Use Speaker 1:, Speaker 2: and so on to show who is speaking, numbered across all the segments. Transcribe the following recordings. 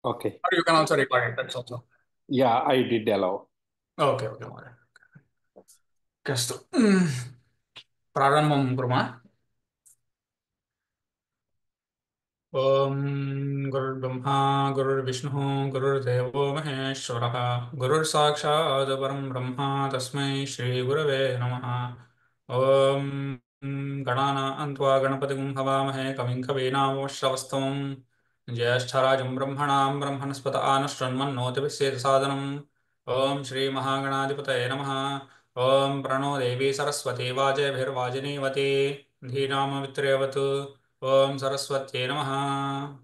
Speaker 1: Okay.
Speaker 2: Or you can also record it. That's also.
Speaker 1: Yeah, I did allow.
Speaker 2: Okay, okay, Maharaj. Kastu. प्रारम्भं कुर्मः। ॐ गुरुर्ब्रह्मा गुरुर्विष्णुः गुरुर्देवो महेश्वरः गुरुर्साक्षात् परं ब्रह्म तस्मै श्रीगुरवे नमः। ॐ गणानां त्वा गणपतिं हवामहे कविं कवीनामुपमश्रवस्तमं ज्येष्ठराजं ब्रह्मणां ब्रह्मणस्पत आनशृण्वन्नोतिभिश्चेदसादनम्। ॐ श्रीमहागणाधिपतये नमः। ॐ प्रणो देवी Saraswati वाजेभिर्वाजिनीवती धीनामवित्र्यवतु। Om Saraswati Namaha.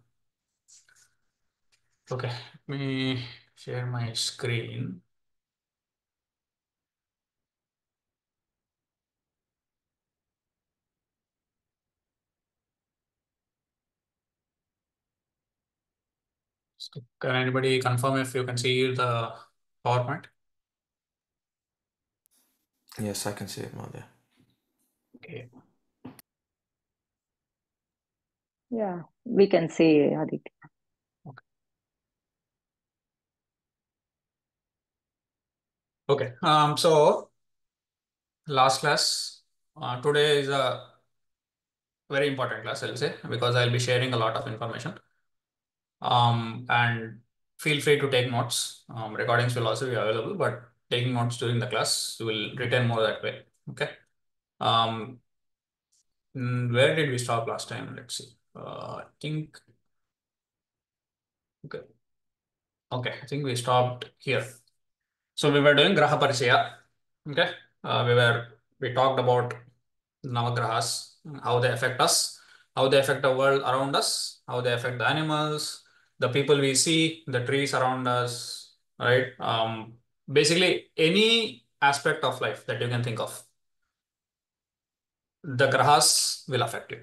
Speaker 2: Okay, let me share my screen. So can anybody confirm if you can see the PowerPoint?
Speaker 3: Yes, I can see it, Madhya.
Speaker 2: Okay.
Speaker 4: Yeah, we can see Aditya.
Speaker 2: Okay. Okay. So last class, today is a very important class, I'll say, because I'll be sharing a lot of information. And feel free to take notes. Recordings will also be available, but taking notes during the class, you will retain more that way. Okay. Um, where did we stop last time? Let's see. I think, okay. Okay, I think we stopped here. So we were doing Graha Parishaya. Okay. We talked about Navagrahas, how they affect us, how they affect the world around us, how they affect the animals, the people we see, the trees around us, right? Basically any aspect of life that you can think of, the grahas will affect you.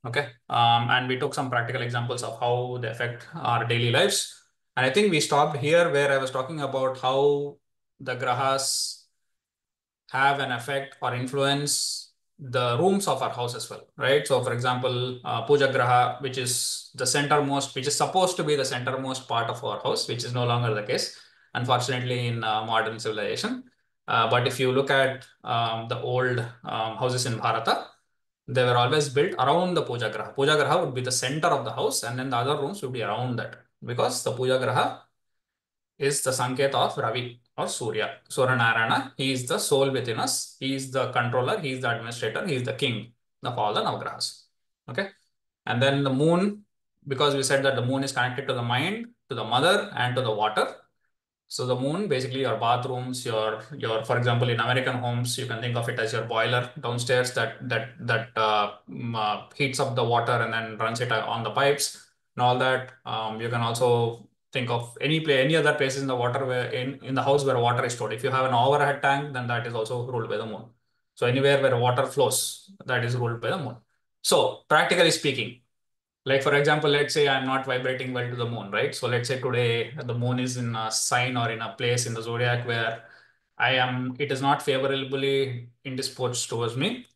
Speaker 2: Okay. And we took some practical examples of how they affect our daily lives. And I think we stopped here where I was talking about how the grahas have an effect or influence the rooms of our house as well, right? So, for example, Puja Graha, which is the centermost, which is supposed to be the centermost part of our house, which is no longer the case, unfortunately, in modern civilization. But if you look at the old houses in Bharata, they were always built around the Puja Graha. Puja Graha would be the center of the house, and then the other rooms would be around that because the Puja Graha is the Sanket of Ravi or Surya. Surya Narayana, he is the soul within us, he is the controller, he is the administrator, he is the king of all the Navagrahas. Okay. And then the moon, because we said that the moon is connected to the mind, to the mother, and to the water. So the moon, basically your bathrooms, your for example, in American homes, you can think of it as your boiler downstairs that heats up the water and then runs it on the pipes and all that. You can also think of any other places in the water where in the house where water is stored. If you have an overhead tank, then that is also ruled by the moon. So anywhere where water flows, that is ruled by the moon. So practically speaking, like for example, let's say I'm not vibrating well to the moon, right? So let's say today the moon is in a sign or in a place in the zodiac where it is not favorably indisposed towards me.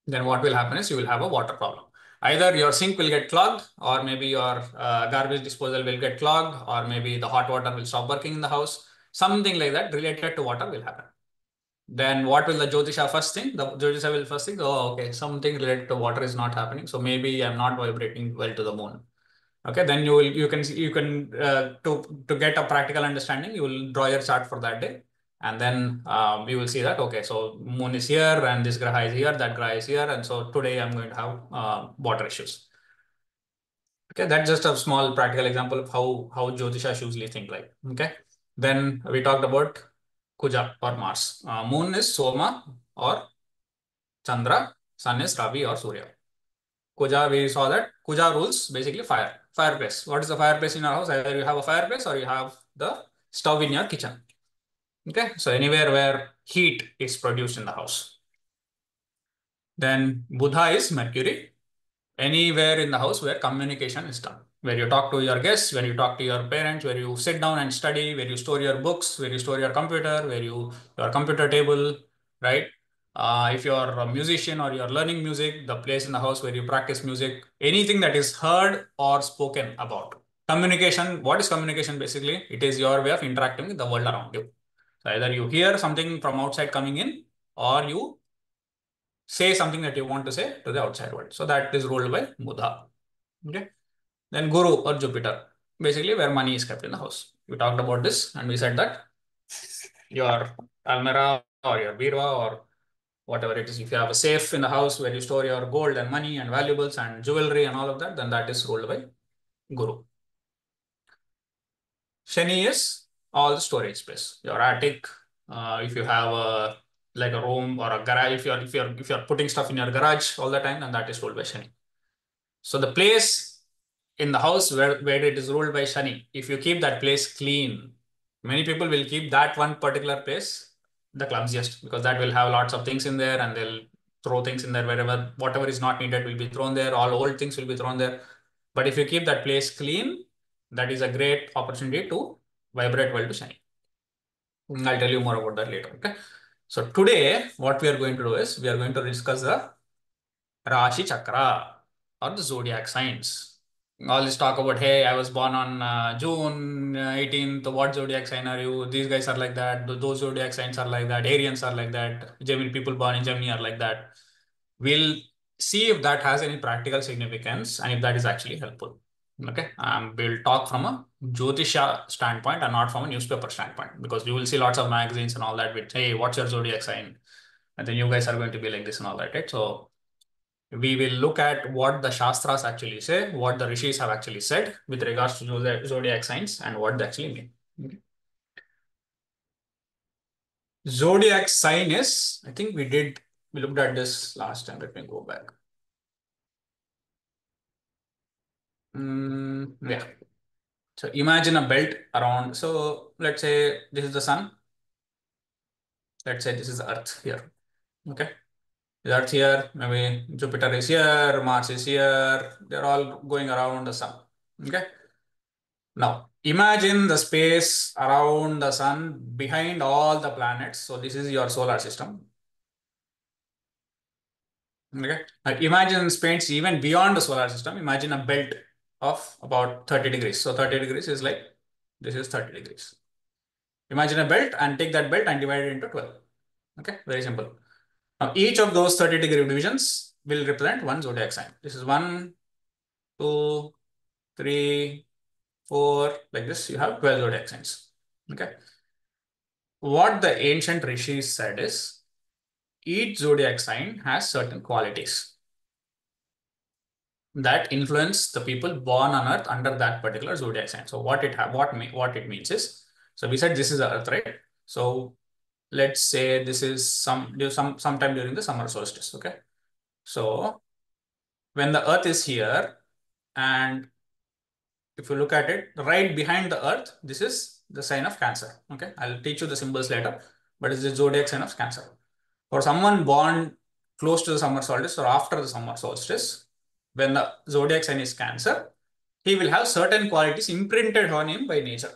Speaker 2: Then what will happen is you will have a water problem. Either your sink will get clogged, or maybe your garbage disposal will get clogged, or maybe the hot water will stop working in the house. Something like that related to water will happen. Then what will the Jyotisha first think? The Jyotisha will first think, oh, okay, something related to water is not happening. So maybe I'm not vibrating well to the moon. Okay, then you can to get a practical understanding, you will draw your chart for that day, and then you will see that okay, so moon is here and this graha is here, that graha is here, and so today I'm going to have water issues. Okay, that's just a small practical example of how Jyotisha usually think like. Okay, then we talked about Kuja or Mars. Moon is Soma or Chandra, Sun is Ravi or Surya. Kuja, we saw that Kuja rules basically fire, fireplace. What is the fireplace in your house? Either you have a fireplace or you have the stove in your kitchen. Okay, so anywhere where heat is produced in the house. Then Buddha is Mercury, anywhere in the house where communication is done. Where you talk to your guests, where you talk to your parents, where you sit down and study, where you store your books, where you store your computer, your computer table, right? If you're a musician or you're learning music, the place in the house where you practice music, anything that is heard or spoken about. Communication, what is communication basically? It is your way of interacting with the world around you. So either you hear something from outside coming in, or you say something that you want to say to the outside world. So that is ruled by Buddha. Okay. Then Guru or Jupiter, basically where money is kept in the house. We talked about this and we said that your almirah or your birwa or whatever it is, if you have a safe in the house where you store your gold and money and valuables and jewelry and all of that, then that is ruled by Guru. Shani is all the storage space. Your attic, if you have a like a room or a garage, if you're putting stuff in your garage all the time, then that is ruled by Shani. So the place in the house where it is ruled by Shani, if you keep that place clean, many people will keep that one particular place the clumsiest, because that will have lots of things in there and they'll throw things in there wherever, whatever is not needed will be thrown there, all old things will be thrown there. But if you keep that place clean, that is a great opportunity to vibrate well to Shani. I'll tell you more about that later. Okay. So today, what we are going to do is we are going to discuss the Rashi Chakra or the zodiac signs. All this talk about, hey, I was born on June 18th. What zodiac sign are you? These guys are like that. Those zodiac signs are like that. Aryans are like that. Gemini, people born in Gemini are like that. We'll see if that has any practical significance and if that is actually helpful. Okay. We'll talk from a Jyotisha standpoint and not from a newspaper standpoint, because you will see lots of magazines and all that with, hey, what's your zodiac sign? And then you guys are going to be like this and all that, right? So we will look at what the Shastras actually say, what the Rishis have actually said with regards to zodiac signs and what they actually mean. Okay. Zodiac sign is, I think we looked at this last time. Let me go back. Yeah. So imagine a belt around. So let's say this is the sun. Let's say this is the Earth here. Okay. The Earth here, maybe Jupiter is here, Mars is here. They're all going around the sun. Okay. Now imagine the space around the sun behind all the planets. So this is your solar system. Okay. Now imagine space even beyond the solar system. Imagine a belt of about 30 degrees. So 30 degrees is like, this is 30 degrees. Imagine a belt and take that belt and divide it into 12. Okay, very simple. Now each of those 30-degree divisions will represent one zodiac sign. This is 1, 2, 3, 4, like this. You have 12 zodiac signs. Okay. What the ancient rishis said is, each zodiac sign has certain qualities that influence the people born on Earth under that particular zodiac sign. So what it means is, so we said this is the Earth, right? So let's say this is sometime during the summer solstice. Okay. So when the Earth is here, and if you look at it, right behind the Earth, this is the sign of Cancer. Okay. I'll teach you the symbols later, but it's the zodiac sign of Cancer. For someone born close to the summer solstice or after the summer solstice, when the zodiac sign is Cancer, he will have certain qualities imprinted on him by nature.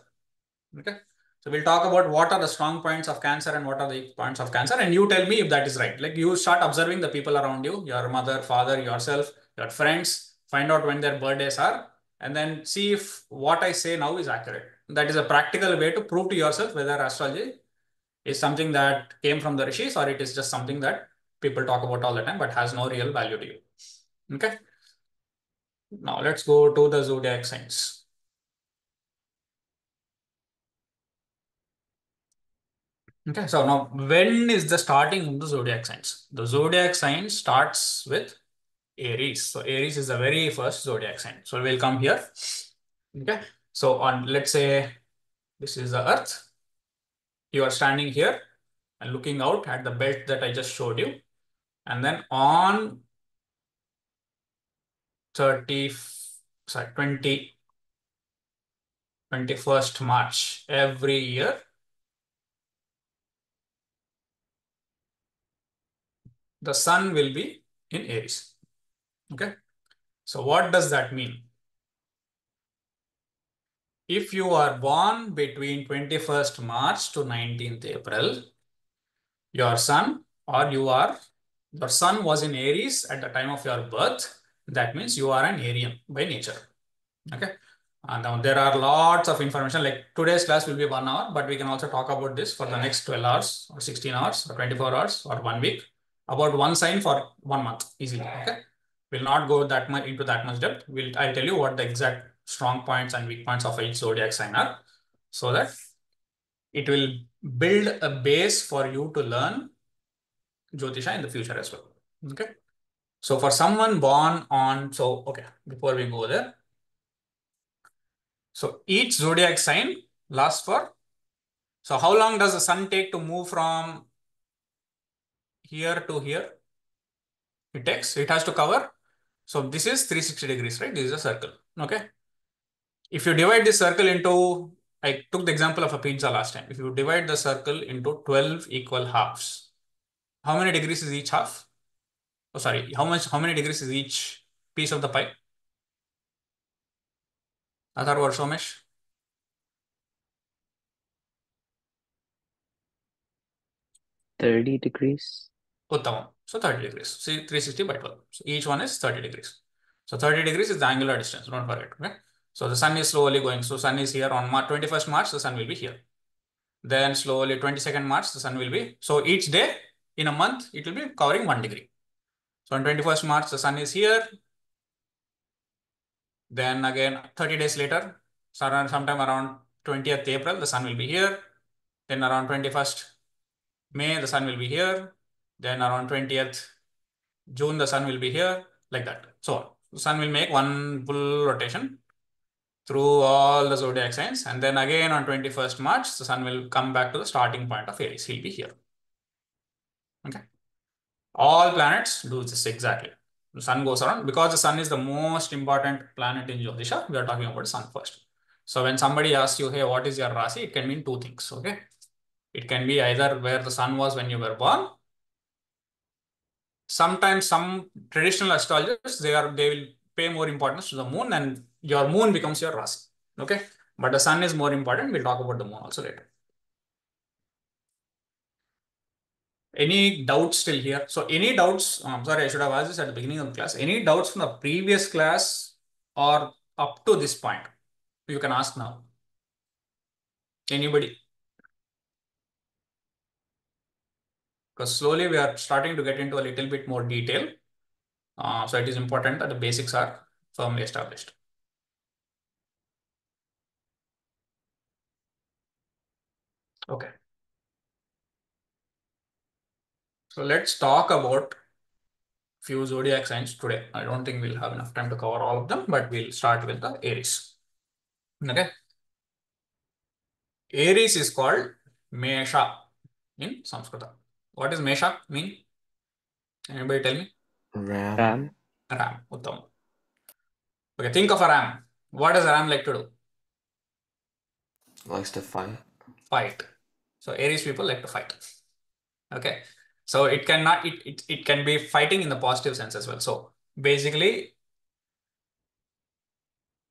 Speaker 2: Okay. So we'll talk about what are the strong points of Cancer and what are the weak points of Cancer, and you tell me if that is right. Like, you start observing the people around you, your mother, father, yourself, your friends, find out when their birthdays are, and then see if what I say now is accurate. That is a practical way to prove to yourself whether astrology is something that came from the rishis or it is just something that people talk about all the time but has no real value to you. Okay. Now let's go to the zodiac signs. Okay, so now when is the starting of the zodiac signs? The zodiac sign starts with Aries. So Aries is the very first zodiac sign. So we'll come here. Okay, so let's say this is the Earth. You are standing here and looking out at the belt that I just showed you. And then on 21st March every year, the sun will be in Aries. Okay. So what does that mean? If you are born between 21st March to 19th April, your sun was in Aries at the time of your birth. That means you are an Arian by nature. Okay. Now there are lots of information, like today's class will be 1 hour, but we can also talk about this for the next 12 hours or 16 hours or 24 hours or 1 week, about one sign for 1 month easily. Okay. We'll not go that much into that much depth. I'll tell you what the exact strong points and weak points of each zodiac sign are, so that it will build a base for you to learn Jyotisha in the future as well. Okay. So for someone born on, okay, before we go there, so each zodiac sign lasts for, so how long does the sun take to move from here to here? It has to cover. So this is 360 degrees, right? This is a circle. Okay. If you divide this circle into, I took the example of a pizza last time. If you divide the circle into 12 equal halves, how many degrees is each half? Oh, sorry. How many degrees is each piece of the pie? Athar or Somesh?
Speaker 5: 30 degrees.
Speaker 2: Uttamam. So 30 degrees. See, 360 by 12. So each one is 30 degrees. So 30 degrees is the angular distance. Don't forget. Okay. So the sun is slowly going. So sun is here on 21st March, the sun will be here. Then slowly 22nd March, the sun will be. So each day in a month, it will be covering 1 degree. So on 21st March, the sun is here. Then again, 30 days later, sometime around 20th April, the sun will be here. Then around 21st May, the sun will be here. Then around 20th June, the sun will be here, like that. So the sun will make one full rotation through all the zodiac signs. And then again on 21st March, the sun will come back to the starting point of Aries. He'll be here. Okay. All planets do this exactly. The sun goes around because the sun is the most important planet in Jyotisha. We are talking about the sun first. So when somebody asks you, hey, what is your Rasi? It can mean two things. Okay. It can be either where the sun was when you were born. Sometimes some traditional astrologers, they will pay more importance to the moon, and your moon becomes your Rasi. Okay. But the sun is more important. We'll talk about the moon also later. Any doubts still here? So any doubts? Sorry, I should have asked this at the beginning of the class. Any doubts from the previous class or up to this point? You can ask now. Anybody? Because slowly we are starting to get into a little bit more detail. So it is important that the basics are firmly established. Okay. So let's talk about few zodiac signs today. I don't think we'll have enough time to cover all of them, but we'll start with the Aries. Okay. Aries is called Mesha in Sanskrit. What does Mesha mean? Anybody tell me?
Speaker 3: Ram.
Speaker 5: Ram.
Speaker 2: Ram. Uttam. Okay, think of a ram. What does a ram like to do?
Speaker 3: Likes to fight.
Speaker 2: Fight. So Aries people like to fight. Okay. So it cannot, it can be fighting in the positive sense as well. So basically,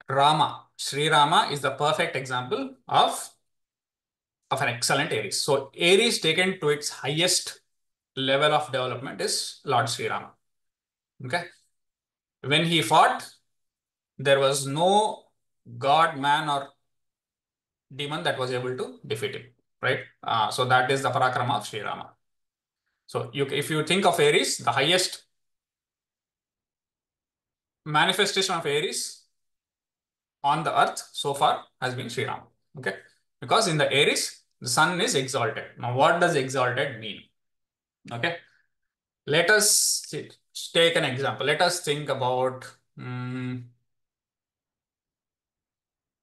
Speaker 2: Rama, Sri Rama is the perfect example of an excellent Aries. So Aries taken to its highest level of development is Lord Sri Rama. Okay. When he fought, there was no god, man, or demon that was able to defeat him. Right. So that is the Parakrama of Sri Rama. So if you think of Aries, the highest manifestation of Aries on the earth so far has been Sri Rama. Okay. Because in the Aries, the sun is exalted. Now, what does exalted mean? Okay. Let us take an example. Let us think about,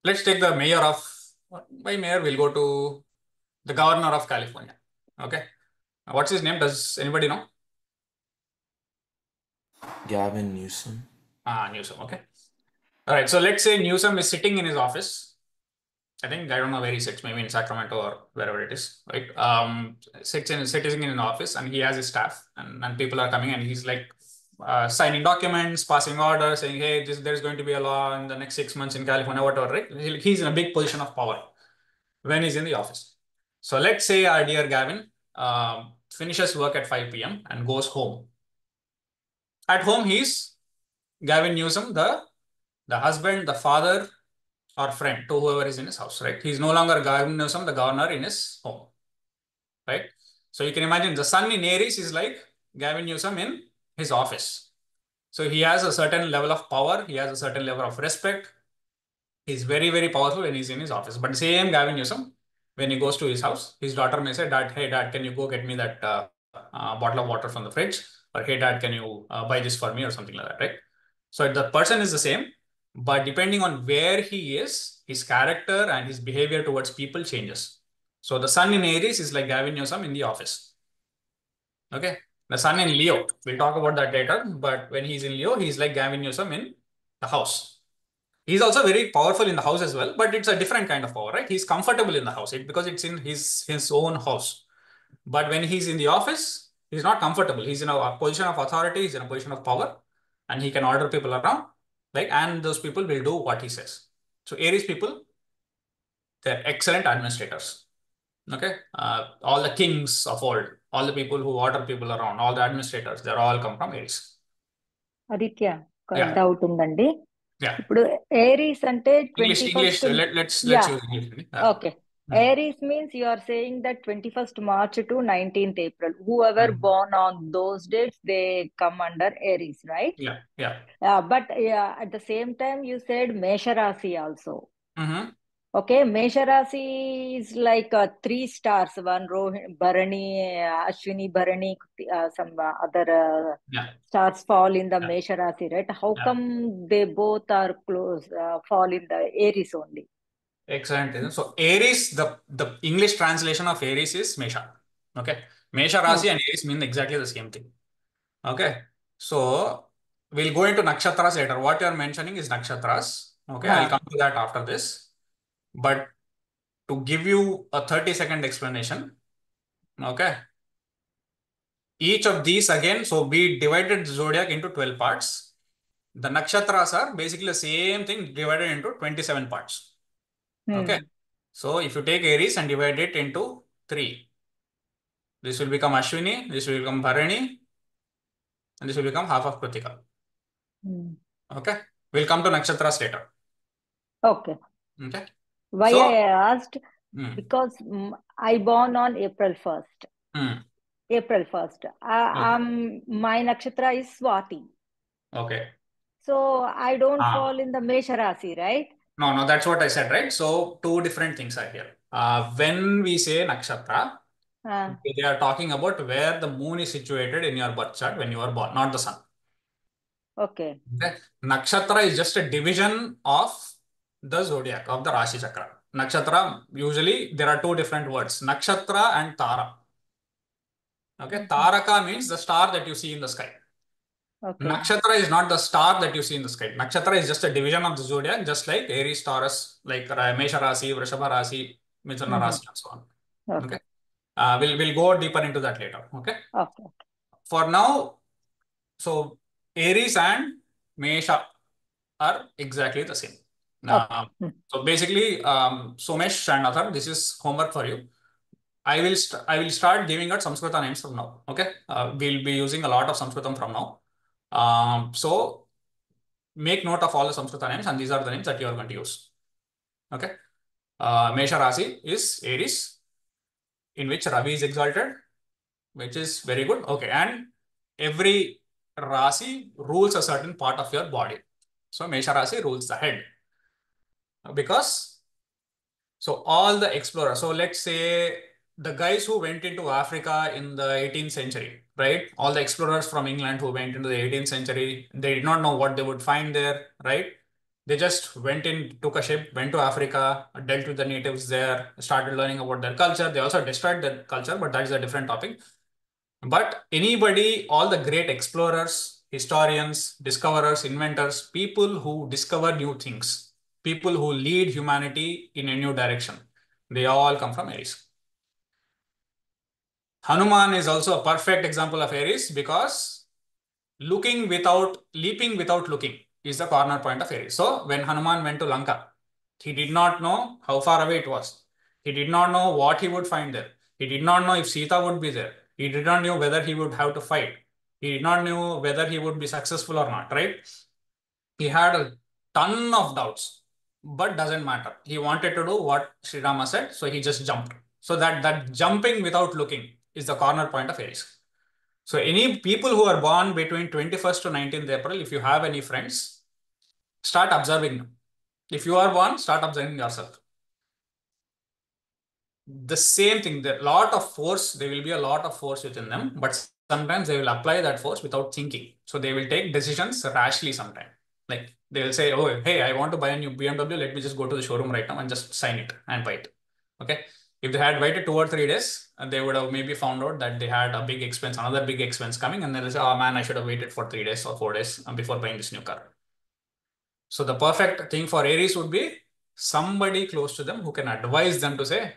Speaker 2: let's take the mayor of, by mayor, we'll go to the governor of California. Okay. What's his name? Does anybody know?
Speaker 3: Gavin Newsom.
Speaker 2: Newsom. Okay. All right. So let's say Newsom is sitting in his office. I don't know where he sits, maybe in Sacramento or wherever it is, right? Sitting in an office, and he has his staff, and people are coming, and he's like signing documents, passing orders, saying, hey, there's going to be a law in the next 6 months in California, whatever, right? He's in a big position of power when he's in the office. So let's say our dear Gavin finishes work at 5 p.m. and goes home. At home, he's Gavin Newsom, the husband, the father, or friend to whoever is in his house, right? He's no longer Gavin Newsom, the governor in his home, right? So you can imagine the sun in Aries is like Gavin Newsom in his office. So he has a certain level of power, he has a certain level of respect. He's very, very powerful when he's in his office. But same Gavin Newsom, when he goes to his house, his daughter may say, Dad, hey, Dad, can you go get me that bottle of water from the fridge? Or hey, Dad, can you buy this for me or something like that, right? So the person is the same, but depending on where he is, his character and his behavior towards people changes. So the sun in Aries is like Gavin Newsom in the office. Okay. The sun in Leo, we'll talk about that later, but when he's in Leo, he's like Gavin Newsom in the house. He's also very powerful in the house as well, but it's a different kind of power, right? He's comfortable in the house because it's in his own house. But when he's in the office, he's not comfortable. He's in a position of authority, he's in a position of power, and he can order people around, like, and those people will do what he says. So Aries people, they're excellent administrators. Okay, all the kings of old, all the people who order people around, all the administrators, they're all come from Aries.
Speaker 4: Aditya
Speaker 2: Yeah,
Speaker 4: doubt ఉందండి.
Speaker 2: yeah.
Speaker 4: ఇప్పుడు Aries అంటే
Speaker 2: English,
Speaker 4: 21st.
Speaker 2: let's
Speaker 4: Yeah.
Speaker 2: use English.
Speaker 4: Okay. Aries means you are saying that 21st March to 19th April. Whoever born on those dates, they come under Aries, right?
Speaker 2: Yeah, yeah.
Speaker 4: But at the same time, you said Mesha Rasi also.
Speaker 2: Mm-hmm.
Speaker 4: Okay, Mesha Rasi is like 3 stars. One Bharani, Ashwini Bharani, some other
Speaker 2: Yeah.
Speaker 4: stars fall in the
Speaker 2: Yeah.
Speaker 4: Mesha Rasi, right? How
Speaker 2: Yeah.
Speaker 4: come they both are close, fall in the Aries only?
Speaker 2: Excellent. So Aries, the English translation of Aries is Mesha. Okay. Mesha Rasi and Aries mean exactly the same thing. Okay. So we'll go into nakshatras later. What you're mentioning is nakshatras. Okay. I'll come to that after this. But to give you a 30-second explanation, okay. Each of these again, so we divided the zodiac into 12 parts. The nakshatras are basically the same thing divided into 27 parts. Okay. So if you take Aries and divide it into 3, this will become Ashwini, this will become Bharani, and this will become half of Kritika. Okay. We'll come to nakshatras later.
Speaker 4: Okay.
Speaker 2: Okay.
Speaker 4: Why
Speaker 2: So,
Speaker 4: I asked? Because I born on April 1st. April 1st. My nakshatra is Swati.
Speaker 2: Okay.
Speaker 4: So I don't fall in the Mesha Rasi, right?
Speaker 2: No, that's what I said, right? So two different things are here. When we say nakshatra, they are talking about where the moon is situated in your birth chart when you are born, not the sun.
Speaker 4: Okay.
Speaker 2: Nakshatra is just a division of the zodiac, of the Rashi Chakra. Nakshatra, usually there are two different words, nakshatra and tara. Okay, taraka means the star that you see in the sky.
Speaker 4: Okay.
Speaker 2: Nakshatra is not the star that you see in the sky. Nakshatra is just a division of the zodiac, just like Aries, Taurus, like Mesha Rasi, Vrishabha Rasi, Mithuna Rasi, and so on. Okay. We'll go deeper into that later. Okay.
Speaker 4: Okay.
Speaker 2: For now, so Aries and Mesha are exactly the same. So basically, Somesh and Athar, this is homework for you. I will start giving out Samskrita names from now. Okay. We'll be using a lot of Sanskritam from now. So make note of all the Samskrita names, and these are the names that you are going to use. Okay. Mesha Rasi is Aries, in which Ravi is exalted, which is very good. Okay. And every Rasi rules a certain part of your body. So Mesha Rasi rules the head. Because, so all the explorers, so let's say the guys who went into Africa in the 18th century, right? All the explorers from England who went into the 18th century, they did not know what they would find there, right? They just went in, took a ship, went to Africa, dealt with the natives there, started learning about their culture. They also destroyed their culture, but that is a different topic. But anybody, all the great explorers, historians, discoverers, inventors, people who discover new things, people who lead humanity in a new direction, they all come from Aries. Hanuman is also a perfect example of Aries because leaping without looking is the corner point of Aries. So when Hanuman went to Lanka, he did not know how far away it was. He did not know what he would find there. He did not know if Sita would be there. He did not know whether he would have to fight. He did not know whether he would be successful or not, right? He had a ton of doubts. but doesn't matter. He wanted to do what Sri Rama said, so he just jumped. So that jumping without looking is the corner point of Aries. So any people who are born between 21st to 19th April, if you have any friends, start observing them. If you are born, start observing yourself. The same thing, there will be a lot of force within them, but sometimes they will apply that force without thinking. So they will take decisions rashly sometimes. Like they will say, oh, hey, I want to buy a new BMW. Let me just go to the showroom right now and just sign it and buy it. Okay. If they had waited 2 or 3 days, they would have maybe found out that they had a big expense, another big expense coming, and they'll say, oh man, I should have waited for 3 days or 4 days before buying this new car. So the perfect thing for Aries would be somebody close to them who can advise them to say,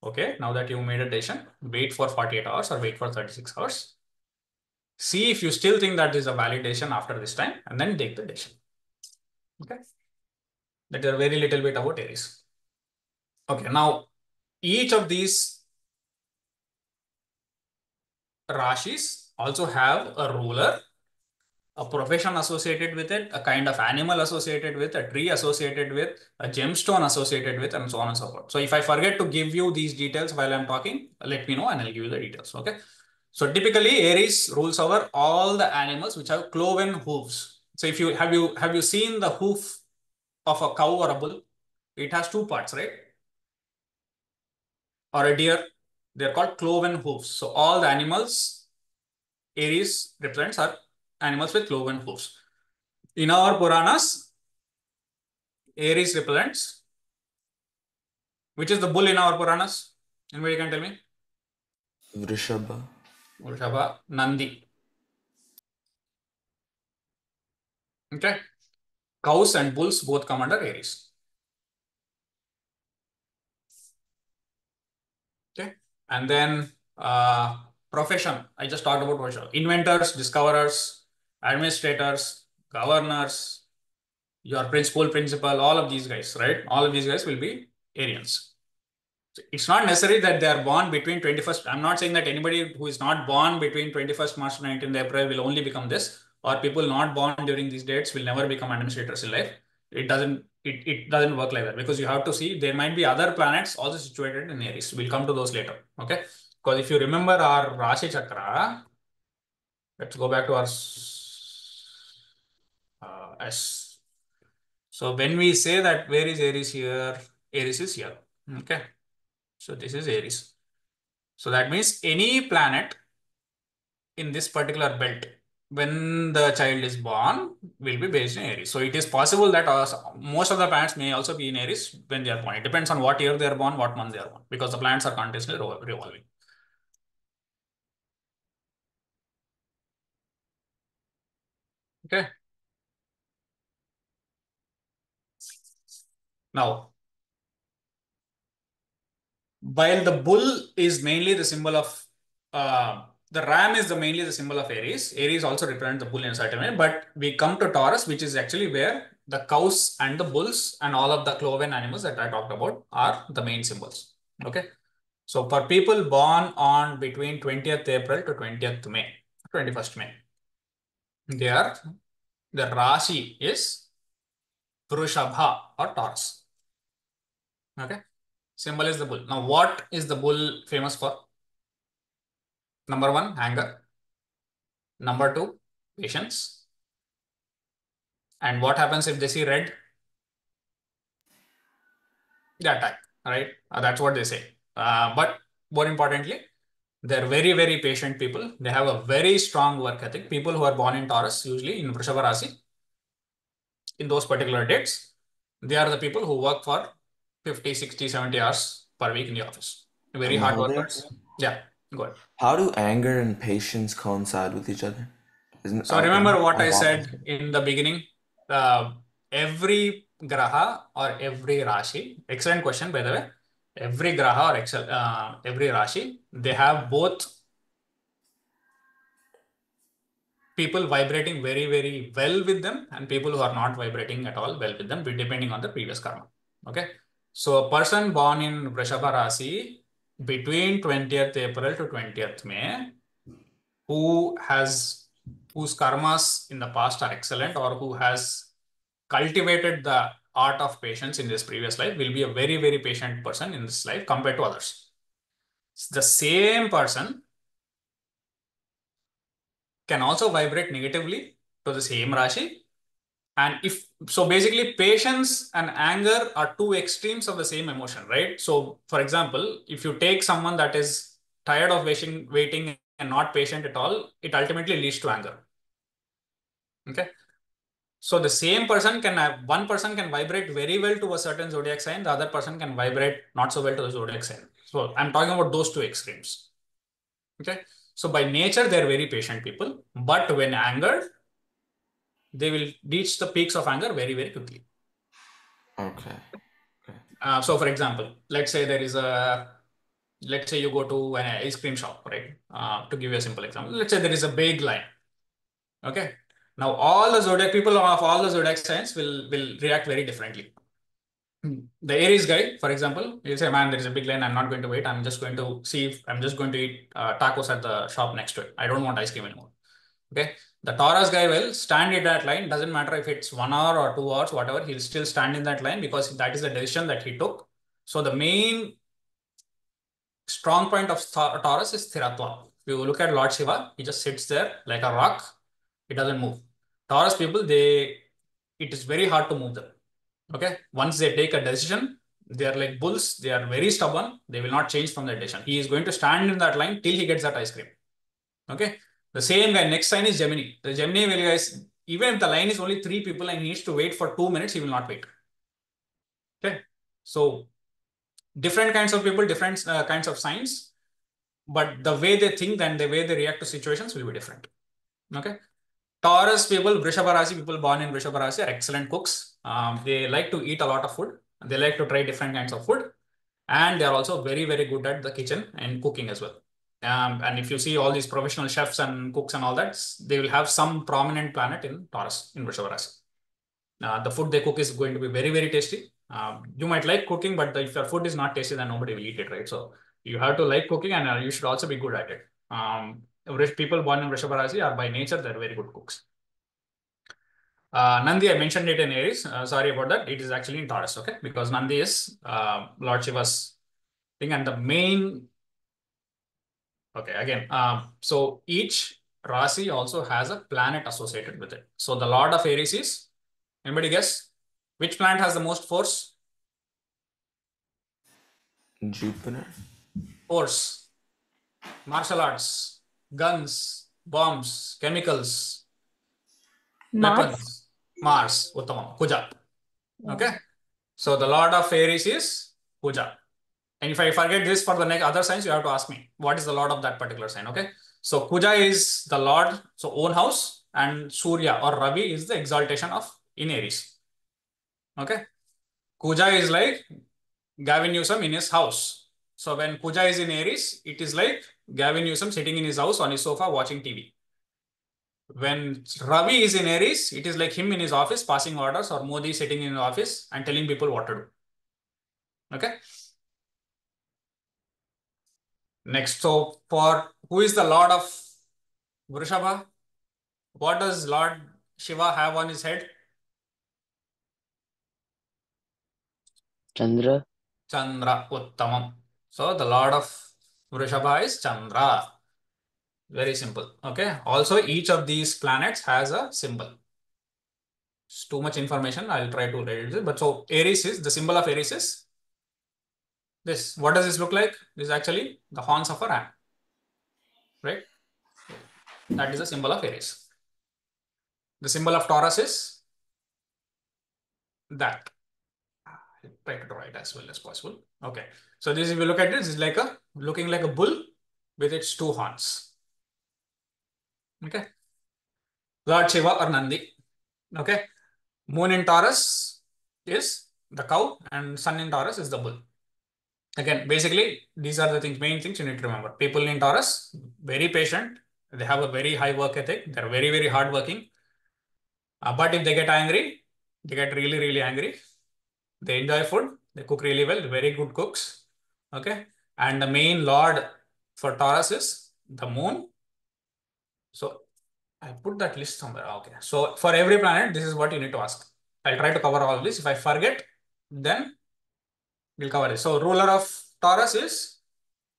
Speaker 2: okay, now that you made a decision, wait for 48 hours or wait for 36 hours. See if you still think that is a validation after this time, and then take the decision. Okay. That is a very little bit about Aries. Okay, now each of these Rashis also have a ruler, a profession associated with it, a kind of animal associated with, a tree associated with, a gemstone associated with, and so on and so forth. So if I forget to give you these details while I'm talking, let me know and I'll give you the details. Okay. So typically Aries rules over all the animals which have cloven hooves. So if you have you seen the hoof of a cow or a bull? It has two parts, right? Or a deer. They're called cloven hooves. So all the animals Aries represents are animals with cloven hooves. In our Puranas, Aries represents, which is the bull in our Puranas? Anybody can tell me?
Speaker 3: Vrishabha.
Speaker 2: Vrishabha, Nandi. Okay. Cows and bulls both come under Aries. Okay. And then profession. I just talked about profession. Inventors, discoverers, administrators, governors, your school principal, all of these guys, right? All of these guys will be Arians. So it's not necessary that they are born between 21st. I'm not saying that anybody who is not born between 21st March to 19th April will only become this, or people not born during these dates will never become administrators in life. It doesn't work like that, because you have to see there might be other planets also situated in Aries. We'll come to those later. Okay. Because if you remember our Rashi Chakra, let's go back to our S. So when we say that where is Aries here, Aries is here. Okay. So this is Aries. So that means any planet in this particular belt, when the child is born, will be based in Aries. So it is possible that most of the planets may also be in Aries when they are born. It depends on what year they are born, what month they are born, because the planets are continuously revolving. Okay. Now, while the bull is mainly the symbol of the ram is mainly the symbol of Aries. Aries also represents the bull in a certain way, but we come to Taurus, which is actually where the cows and the bulls and all of the cloven animals that I talked about are the main symbols. Okay. So for people born on between 20th April to 20th May, 21st May, the Rashi is Vrushabha or Taurus. Okay. Symbol is the bull. Now, what is the bull famous for? Number one, anger. Number two, patience. And what happens if they see red? They attack, right? That's what they say. But more importantly, they're very, very patient people. They have a very strong work ethic. People who are born in Taurus, usually in Vrishabha Rasi, in those particular dates, they are the people who work for 50, 60, 70 hours per week in the office. Very hard
Speaker 3: Mahadev,
Speaker 2: workers. Yeah, go ahead.
Speaker 3: how do anger and patience coincide with each other?
Speaker 2: So remember what I
Speaker 3: I've
Speaker 2: said in the beginning. Uh, every graha or every rashi, excellent question by the way. Every graha or every rashi, they have both people vibrating very, very well with them and people who are not vibrating at all well with them, depending on the previous karma. Okay. So a person born in Vrishabha Rasi between 20th April to 20th May, whose karmas in the past are excellent, or who has cultivated the art of patience in this previous life will be a very, very patient person in this life compared to others. The same person can also vibrate negatively to the same Rashi. And if so, basically, patience and anger are two extremes of the same emotion, right? So, for example, if you take someone that is tired of waiting and not patient at all, it ultimately leads to anger. Okay. So the same person can have, one person can vibrate very well to a certain zodiac sign, the other person can vibrate not so well to the zodiac sign. So I'm talking about those two extremes. Okay. So by nature, they're very patient people, but when angered, they will reach the peaks of anger very, very quickly.
Speaker 3: Okay.
Speaker 2: So for example, let's say let's say you go to an ice cream shop, right? To give you a simple example, let's say there is a big line. Okay. Now all the zodiac people of all the zodiac signs will react very differently. The Aries guy, for example, he'll say, man, there is a big line. I'm not going to wait. I'm just going to see if I'm just going to eat tacos at the shop next to it. I don't want ice cream anymore. Okay. The Taurus guy will stand in that line. Doesn't matter if it's 1 hour or 2 hours, whatever. He'll still stand in that line because that is the decision that he took. So the main strong point of Taurus is Thiratva. If you look at Lord Shiva, he just sits there like a rock. He doesn't move. Taurus people, it is very hard to move them. Okay. Once they take a decision, they are like bulls. They are very stubborn. They will not change from that decision. He is going to stand in that line till he gets that ice cream. Okay. The same guy, next sign is Gemini. The Gemini will, guys, even if the line is only 3 people and he needs to wait for 2 minutes, he will not wait. Okay. So different kinds of people, different kinds of signs, but the way they think and the way they react to situations will be different. Okay. Taurus people, Vrishabha Rashi people born in Vrishabha Rashi are excellent cooks. They like to eat a lot of food. They like to try different kinds of food. And they are also very, very good at the kitchen and cooking as well. And if you see all these professional chefs and cooks and all that, they will have some prominent planet in Taurus, in Vrishabha Rashi. The food they cook is going to be very, very tasty. You might like cooking, but if your food is not tasty, then nobody will eat it, right? So you have to like cooking and you should also be good at it. Rich people born in Vrishabha Rashi are by nature, they're very good cooks. Nandi, I mentioned it in Aries. Sorry about that. It is actually in Taurus, okay? Because Nandi is Lord Shiva's thing and the main. Okay, again, so each Rasi also has a planet associated with it. So the Lord of Aries is, anybody guess? Which planet has the most force?
Speaker 3: Jupiter.
Speaker 2: Force, martial arts, guns, bombs, chemicals,
Speaker 4: Mars.
Speaker 2: weapons. Mars, Uttamam, Kuja.
Speaker 4: Yeah.
Speaker 2: Okay. So the Lord of Aries is Kuja. And if I forget this for the next other signs, you have to ask me, what is the Lord of that particular sign? Okay. So Kuja is the Lord, so own house, and Surya or Ravi is the exaltation of in Aries. Okay. Kuja is like Gavin Newsom in his house. So when Kuja is in Aries, it is like Gavin Newsom sitting in his house on his sofa watching TV. When Ravi is in Aries, it is like him in his office passing orders or Modi sitting in the office and telling people what to do. Okay. Next, so for who is the Lord of Vrishabha? What does Lord Shiva have on his head?
Speaker 5: Chandra.
Speaker 2: Chandra, Uttamam. So the Lord of Vrishabha is Chandra. Very simple. Okay. Also, each of these planets has a symbol. It's too much information. I'll try to read it. But so Aries is the symbol of Aries is this. What does this look like? This is actually the horns of a ram. Right? That is the symbol of Aries. The symbol of Taurus is that. I'll try to draw it as well as possible. Okay. So this, if you look at this, is like looking like a bull with its two horns. Okay. Lord Shiva or Nandi. Okay. Moon in Taurus is the cow and sun in Taurus is the bull. Again, basically, these are the things, main things you need to remember. People in Taurus, very patient. They have a very high work ethic. They're very, very hardworking. But if they get angry, they get really, really angry. They enjoy food. They cook really well. They're very good cooks. Okay. And the main lord for Taurus is the moon. So I put that list somewhere. Okay. So for every planet, this is what you need to ask. I'll try to cover all this. If I forget, then we'll cover this. So ruler of Taurus is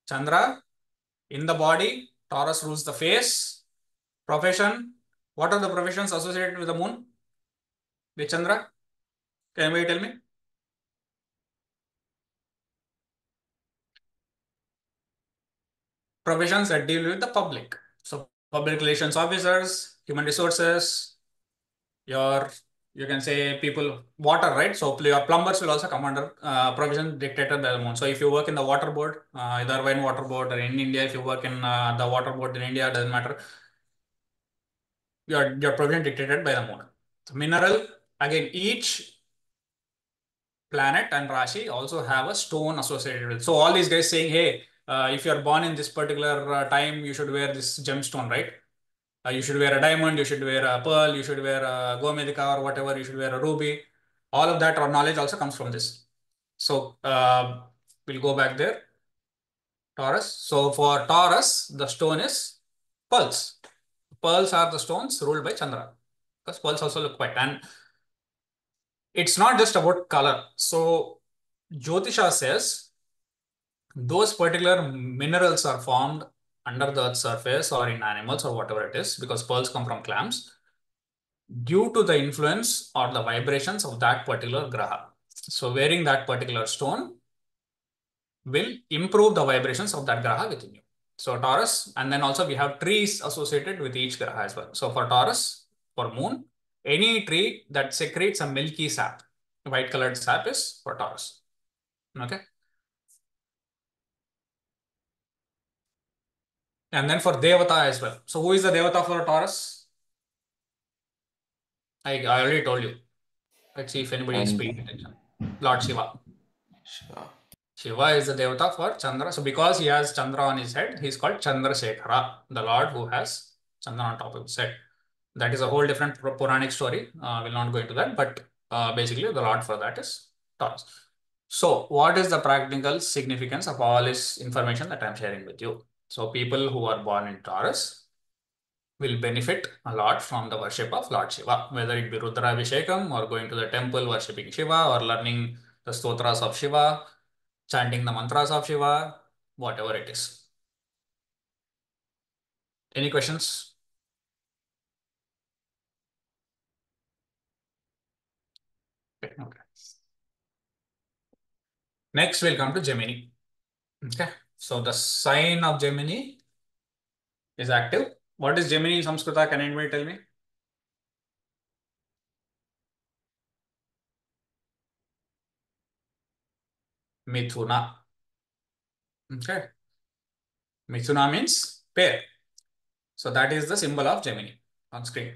Speaker 2: Chandra. In the body, Taurus rules the face. Profession. What are the professions associated with the moon? With Chandra? Can anybody tell me? Professions that deal with the public. So public relations officers, human resources, your, you can say people, water, right? So your plumbers will also come under provision dictated by the moon. So if you work in the water board, either Irvine water board or in India, if you work in the water board in India, doesn't matter. Your provision dictated by the moon. So mineral, again, each planet and Rashi also have a stone associated with. So all these guys saying, hey, if you're born in this particular time, you should wear this gemstone, right? You should wear a diamond, you should wear a pearl, you should wear a gomedika or whatever, you should wear a ruby. All of that or knowledge also comes from this. So we'll go back there. Taurus. So for Taurus, the stone is pearls. Pearls are the stones ruled by Chandra. Because pearls also look white. And it's not just about color. So Jyotisha says those particular minerals are formed under the earth's surface or in animals or whatever it is, because pearls come from clams, due to the influence or the vibrations of that particular graha. So wearing that particular stone will improve the vibrations of that graha within you. So Taurus, and then also we have trees associated with each graha as well. So for Taurus, for moon, any tree that secretes a milky sap, white colored sap is for Taurus. Okay. And then for Devata as well. So who is the Devata for Taurus? I already told you. Let's see if anybody is paying attention. Lord Shiva.
Speaker 3: Shiva.
Speaker 2: Shiva is the Devata for Chandra. So because he has Chandra on his head, he's called Chandrasekhara, the Lord who has Chandra on top of his head. That is a whole different Puranic story. We'll not go into that, but basically the Lord for that is Taurus. So what is the practical significance of all this information that I'm sharing with you? So people who are born in Taurus will benefit a lot from the worship of Lord Shiva, whether it be Rudrabhishekam or going to the temple worshipping Shiva or learning the stotras of Shiva, chanting the mantras of Shiva, whatever it is. Any questions? Okay. Next, we'll come to Gemini. Okay. So the sign of Gemini is active. What is Gemini in Samskrita? Can anybody tell me? Mithuna. Okay. Mithuna means pair. So that is the symbol of Gemini on screen.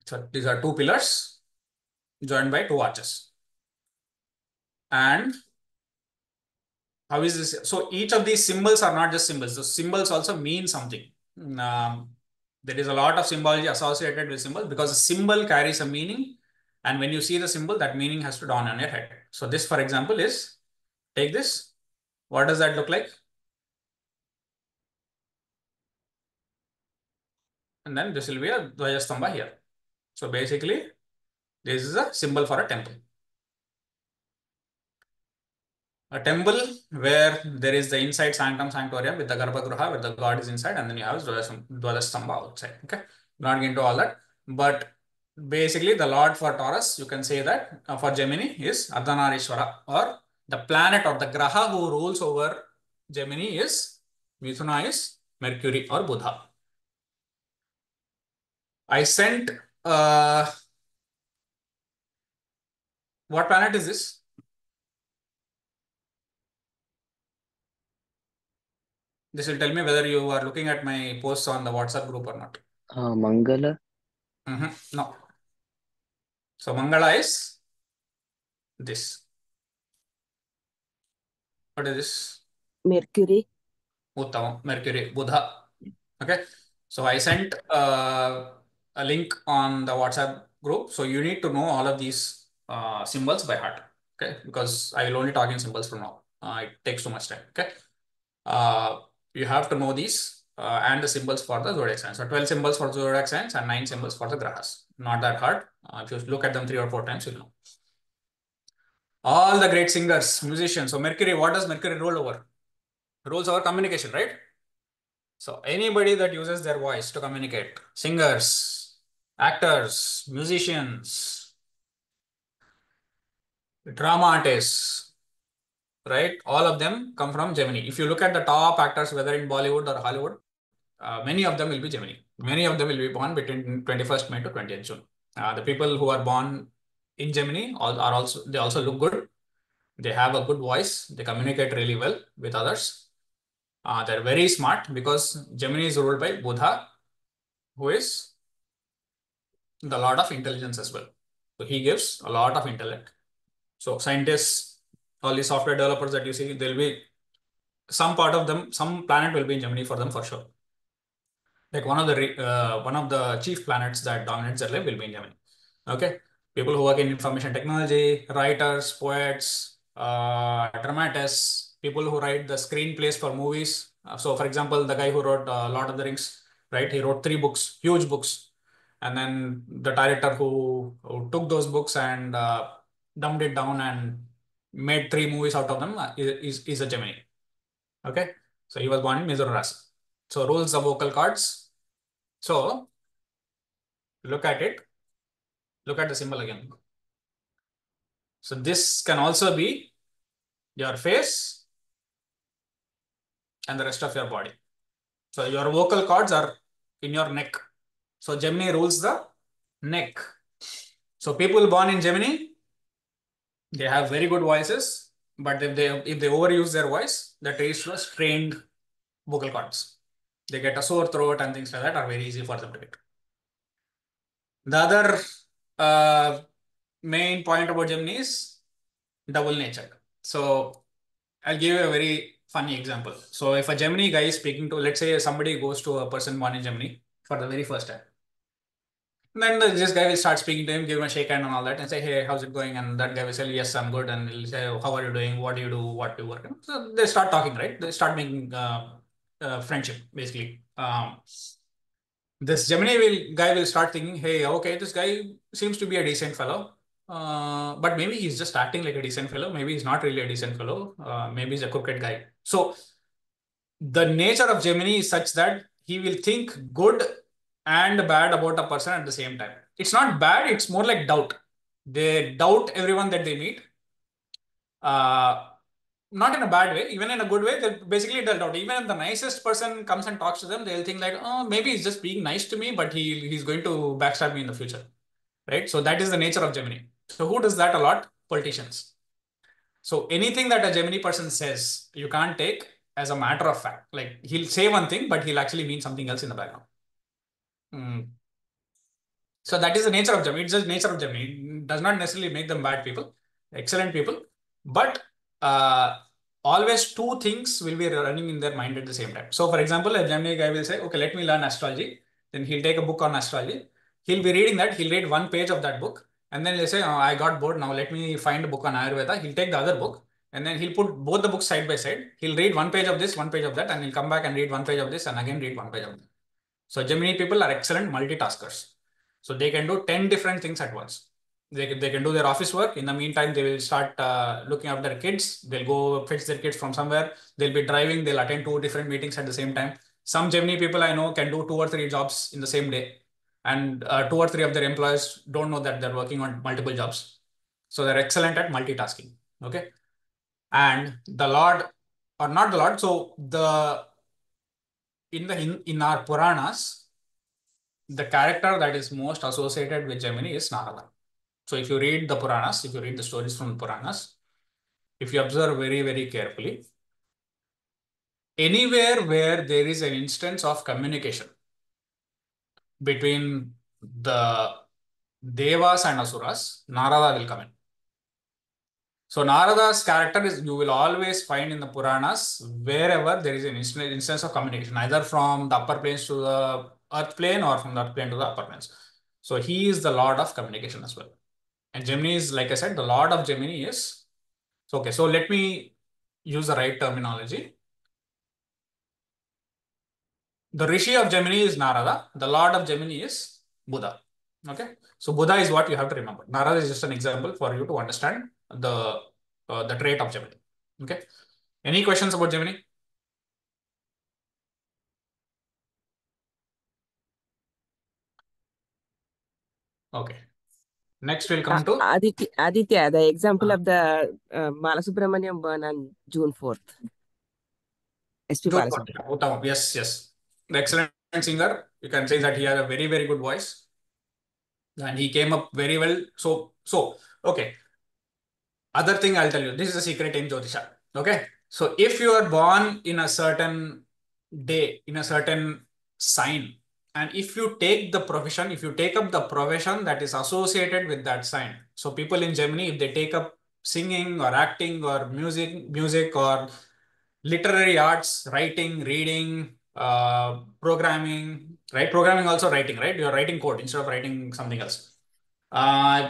Speaker 2: So these are two pillars joined by two arches. And how is this? So each of these symbols are not just symbols. The symbols also mean something. There is a lot of symbology associated with symbols because a symbol carries a meaning. And when you see the symbol, that meaning has to dawn on your head. So this, for example, is, take this. What does that look like? And then this will be a Dvajastamba here. So basically, this is a symbol for a temple. A temple where there is the inside sanctum sanctorium with the Garbhagriha where the god is inside, and then you have Dvajastamba outside. Okay, not get into all that, but basically the lord for Taurus, you can say that for Gemini is Ardhanarishwara, or the planet or the graha who rules over Gemini is Mithuna is Mercury or Buddha. I sent what planet is this? This will tell me whether you are looking at my posts on the WhatsApp group or not.
Speaker 5: Mangala.
Speaker 2: No. So Mangala is this. What is this?
Speaker 6: Mercury.
Speaker 2: Uttamam, Mercury, Buddha. Okay. So I sent a link on the WhatsApp group. So you need to know all of these symbols by heart. Okay. Because I will only talk in symbols from now. It takes too much time. Okay. You have to know these and the symbols for the zodiac signs. So 12 symbols for the zodiac signs and 9 symbols for the grahas. Not that hard. If you look at them 3 or 4 times, you'll know. All the great singers, musicians. So Mercury, what does Mercury rule over? Rules over communication, right? So anybody that uses their voice to communicate, singers, actors, musicians, drama artists, right? All of them come from Gemini. If you look at the top actors, whether in Bollywood or Hollywood, many of them will be Gemini. Many of them will be born between 21st May to 20th June. The people who are born in Gemini are also, they also look good. They have a good voice. They communicate really well with others. They're very smart because Gemini is ruled by Buddha, who is the lord of intelligence as well. So he gives a lot of intellect. So scientists, all the software developers that you see, there'll be some part of them, some planet will be in Gemini for them for sure. Like one of the chief planets that dominates their life will be in Gemini. Okay, people who work in information technology, writers, poets, dramatists, people who write the screenplays for movies. So, for example, the guy who wrote Lord of the Rings, right? He wrote 3 books, huge books, and then the director who took those books and dumbed it down and made 3 movies out of them is a Gemini. Okay, so he was born in Mizora Rasi. So rules the vocal cords. So look at it. Look at the symbol again. So this can also be your face and the rest of your body. So your vocal cords are in your neck. So Gemini rules the neck. So people born in Gemini, they have very good voices, but if they overuse their voice, that leads to strained vocal cords. They get a sore throat and things like that are very easy for them to get. The other main point about Gemini is double nature. So I'll give you a very funny example. So if a Gemini guy is speaking to, let's say somebody goes to a person born in Gemini for the very first time. Then this guy will start speaking to him, give him a shake hand and all that and say, hey, how's it going? And that guy will say, yes, I'm good. And he'll say, how are you doing? What do you do? What do you work on? So they start talking, right? They start making friendship, basically. This guy will start thinking, hey, okay, this guy seems to be a decent fellow. But maybe he's just acting like a decent fellow. Maybe he's not really a decent fellow. Maybe he's a crooked guy. So the nature of Gemini is such that he will think good and bad about a person at the same time. It's not bad, it's more like doubt. They doubt everyone that they meet. Not in a bad way, even in a good way. They'll doubt. Even if the nicest person comes and talks to them, they'll think like, oh, maybe he's just being nice to me, but he's going to backstab me in the future. Right? So that is the nature of Gemini. So who does that a lot? Politicians. So anything that a Gemini person says, you can't take as a matter of fact. Like he'll say one thing, but he'll actually mean something else in the background. So that is the nature of Gemini. It's just nature of Gemini. It does not necessarily make them bad people, excellent people, but always 2 things will be running in their mind at the same time. So for example, a Gemini guy will say, okay, let me learn astrology. Then he'll take a book on astrology. He'll be reading that. He'll read 1 page of that book. And then he'll say, oh, I got bored. Now let me find a book on Ayurveda. He'll take the other book. And then he'll put both the books side by side. He'll read 1 page of this, 1 page of that. And he'll come back and read 1 page of this and again read 1 page of that. So Gemini people are excellent multitaskers. So they can do 10 different things at once. They can do their office work. In the meantime, they will start looking after their kids. They'll go fetch their kids from somewhere. They'll be driving. They'll attend 2 different meetings at the same time. Some Gemini people I know can do 2 or 3 jobs in the same day. And 2 or 3 of their employees don't know that they're working on multiple jobs. So they're excellent at multitasking. Okay. And the Lord, or not the Lord, so in our Puranas, the character that is most associated with Gemini is Narada. So if you read the Puranas, if you read the stories from the Puranas, if you observe very, very carefully, anywhere where there is an instance of communication between the Devas and Asuras, Narada will come in. So Narada's character is, you will always find in the Puranas, wherever there is an instance of communication, either from the upper planes to the earth plane or from the earth plane to the upper planes. So he is the lord of communication as well. And Gemini is, like I said, the lord of Gemini is, so okay, so let me use the right terminology. The Rishi of Gemini is Narada. The Lord of Gemini is Buddha. Okay. So Buddha is what you have to remember. Narada is just an example for you to understand the trait of Gemini. Okay. Any questions about Gemini? Okay. Next we'll come to
Speaker 6: Aditya, the example of the Balasubramaniam burn on June 4th. SP
Speaker 2: June
Speaker 6: Balasubramaniam.
Speaker 2: Uttam. Yes, yes. The excellent singer. You can say that he had a very, very good voice. And he came up very well. So okay. Other thing I'll tell you, this is a secret in Jyotisha. Okay. So if you are born in a certain day, in a certain sign, and if you take the profession, if you take up the profession that is associated with that sign. So people in Germany, if they take up singing or acting or music or literary arts, writing, reading, programming, right? Programming also writing, right? You're writing code instead of writing something else.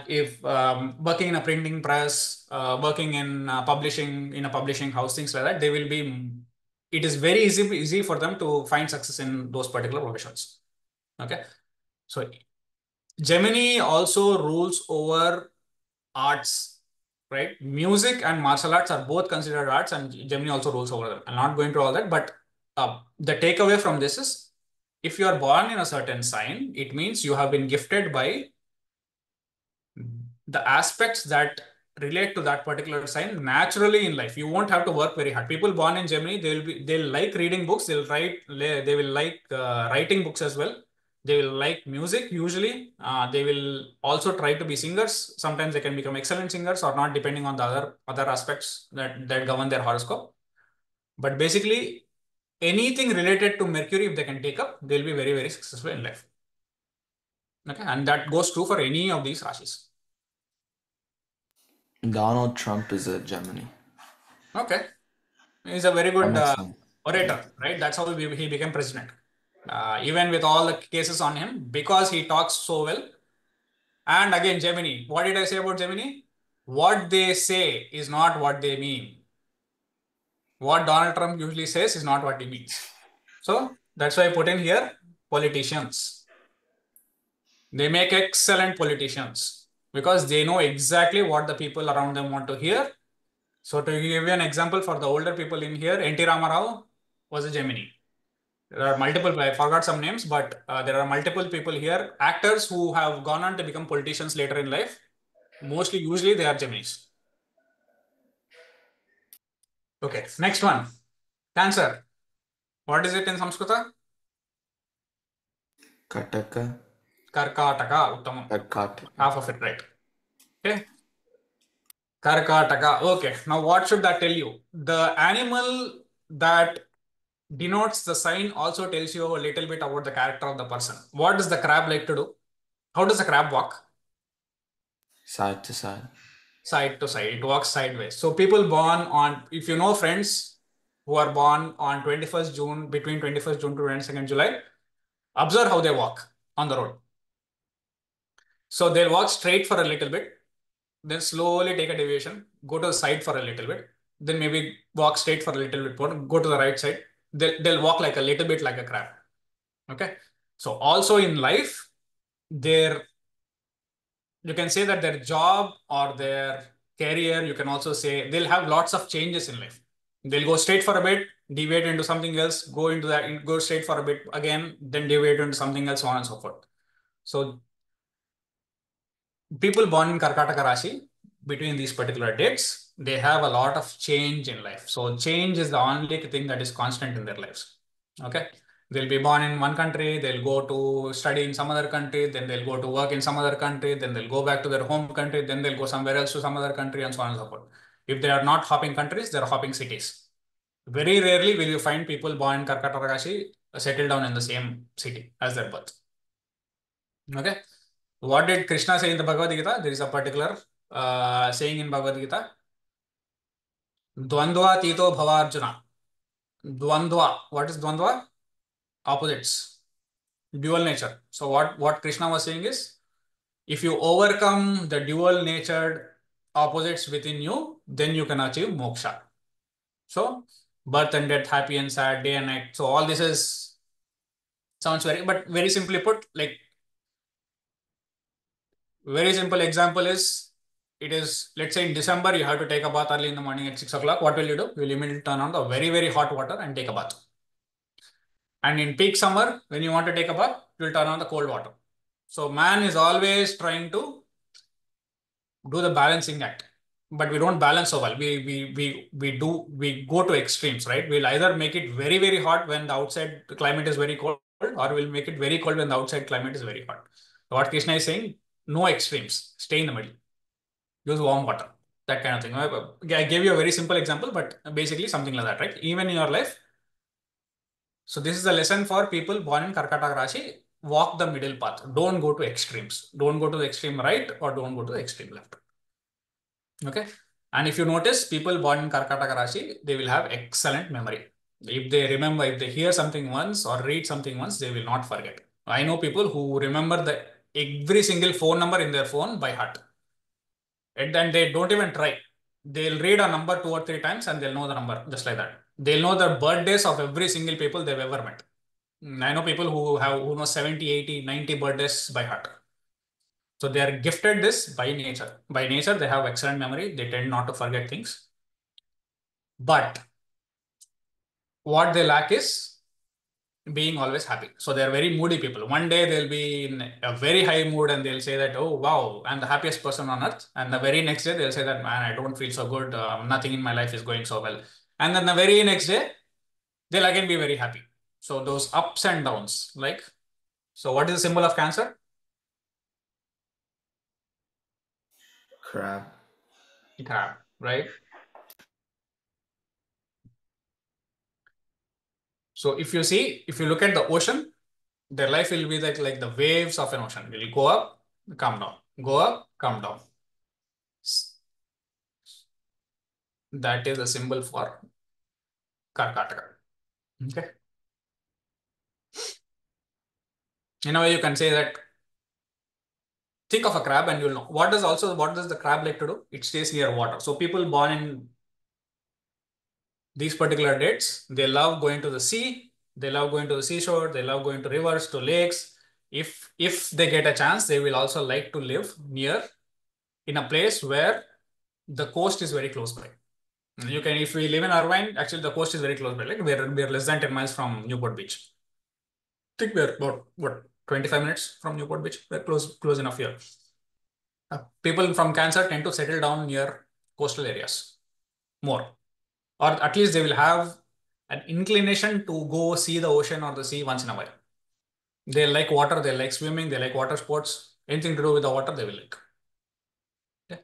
Speaker 2: If working in a printing press, working in publishing in a publishing house, things like that, they will be. It is very easy for them to find success in those particular professions. Okay, so Gemini also rules over arts, right? Music and martial arts are both considered arts, and Gemini also rules over them. I'm not going to all that, but the takeaway from this is, if you are born in a certain sign, it means you have been gifted by the aspects that relate to that particular sign naturally in life. You won't have to work very hard. People born in Germany, they'll like reading books. They will like writing books as well. They will like music usually. They will also try to be singers. Sometimes they can become excellent singers or not, depending on the other aspects that govern their horoscope. But basically, anything related to Mercury, if they can take up, they'll be very, very successful in life. Okay, and that goes true for any of these rashis.
Speaker 3: Donald Trump is a Gemini.
Speaker 2: Okay. He's a very good
Speaker 3: That makes sense.
Speaker 2: orator, right? That's how he became president. Even with all the cases on him, because he talks so well. And again, Gemini. What did I say about Gemini? What they say is not what they mean. What Donald Trump usually says is not what he means. So that's why I put in here politicians. They make excellent politicians because they know exactly what the people around them want to hear. So to give you an example for the older people in here, N.T. Ramarao was a Gemini. There are multiple, I forgot some names, but there are multiple people here, actors who have gone on to become politicians later in life. Usually they are Geminis. Okay, next one. Cancer. What is it in Samskrita?
Speaker 3: Kataka.
Speaker 2: Karkataka. Uttamam.
Speaker 3: Kataka.
Speaker 2: Half of it, right. Okay. Karkataka. Okay. Now what should that tell you? The animal that denotes the sign also tells you a little bit about the character of the person. What does the crab like to do? How does the crab walk?
Speaker 3: Side to side.
Speaker 2: Side to side. It walks sideways. So people born on, if you know friends who are born on 21st June, between 21st June to 22nd July, observe how they walk on the road. So they'll walk straight for a little bit, then slowly take a deviation, go to the side for a little bit, then maybe walk straight for a little bit more, go to the right side. They'll walk like a little bit like a crab. Okay. So also in life, you can say that their job or their career, you can also say they'll have lots of changes in life. They'll go straight for a bit, deviate into something else, go straight for a bit again, then deviate into something else, so on and so forth. So people born in Karkataka Rashi, between these particular dates, they have a lot of change in life. So change is the only thing that is constant in their lives. Okay. They'll be born in one country, they'll go to study in some other country, then they'll go to work in some other country, then they'll go back to their home country, then they'll go somewhere else to some other country, and so on and so forth. If they are not hopping countries, they're hopping cities. Very rarely will you find people born in Karkataka Rashi settle down in the same city as their birth. Okay. What did Krishna say in the Bhagavad Gita? There is a particular saying in Bhagavad Gita. Dvandva tito bhavarjuna. Dvandva. What is Dvandva? Opposites. Dual nature. So what Krishna was saying is, if you overcome the dual natured opposites within you, then you can achieve moksha. So birth and death, happy and sad, day and night. So all this is Sounds but very simply put, like very simple example is, it is, let's say in December, you have to take a bath early in the morning at 6 o'clock. What will you do? You will immediately turn on the very, very hot water and take a bath. And in peak summer, when you want to take a bath, you will turn on the cold water. So man is always trying to do the balancing act, but we don't balance so well. We go to extremes, right? We'll either make it very, very hot when the outside climate is very cold, or we'll make it very cold when the outside climate is very hot. What Krishna is saying, no extremes, stay in the middle, use warm water, that kind of thing. I gave you a very simple example, but basically something like that, right? Even in your life. So this is a lesson for people born in Karkataka Rashi. Walk the middle path. Don't go to extremes. Don't go to the extreme right or don't go to the extreme left. Okay. And if you notice, people born in Karkataka Rashi, they will have excellent memory. If they remember, if they hear something once or read something once, they will not forget. I know people who remember every single phone number in their phone by heart. And then they don't even try. They'll read a number 2 or 3 times and they'll know the number just like that. They'll know the birthdays of every single people they've ever met. I know people who know 70, 80, 90 birthdays by heart. So they are gifted this by nature. By nature, they have excellent memory. They tend not to forget things. But what they lack is being always happy. So they're very moody people. One day they'll be in a very high mood and they'll say that, oh, wow, I'm the happiest person on earth. And the very next day they'll say that, man, I don't feel so good. Nothing in my life is going so well. And then the very next day, they'll again be very happy. So those ups and downs, like, so what is the symbol of Cancer?
Speaker 3: Crab.
Speaker 2: Crab, right? So if you look at the ocean, their life will be like the waves of an ocean. It will go up, come down, go up, come down. That is a symbol for Karkataka. Okay. In a way, you can say that, think of a crab and you'll know. What does the crab like to do? It stays near water. So people born in these particular dates, they love going to the sea, they love going to the seashore, they love going to rivers, to lakes. If they get a chance, they will also like to live near, in a place where the coast is very close by. If we live in Irvine, actually the coast is very close by. Like we're less than 10 miles from Newport Beach. I think we're about, what, 25 minutes from Newport Beach. We're close enough here. People from Cancer tend to settle down near coastal areas more, or at least they will have an inclination to go see the ocean or the sea once in a while. They like water, they like swimming, they like water sports. Anything to do with the water, they will like. Okay.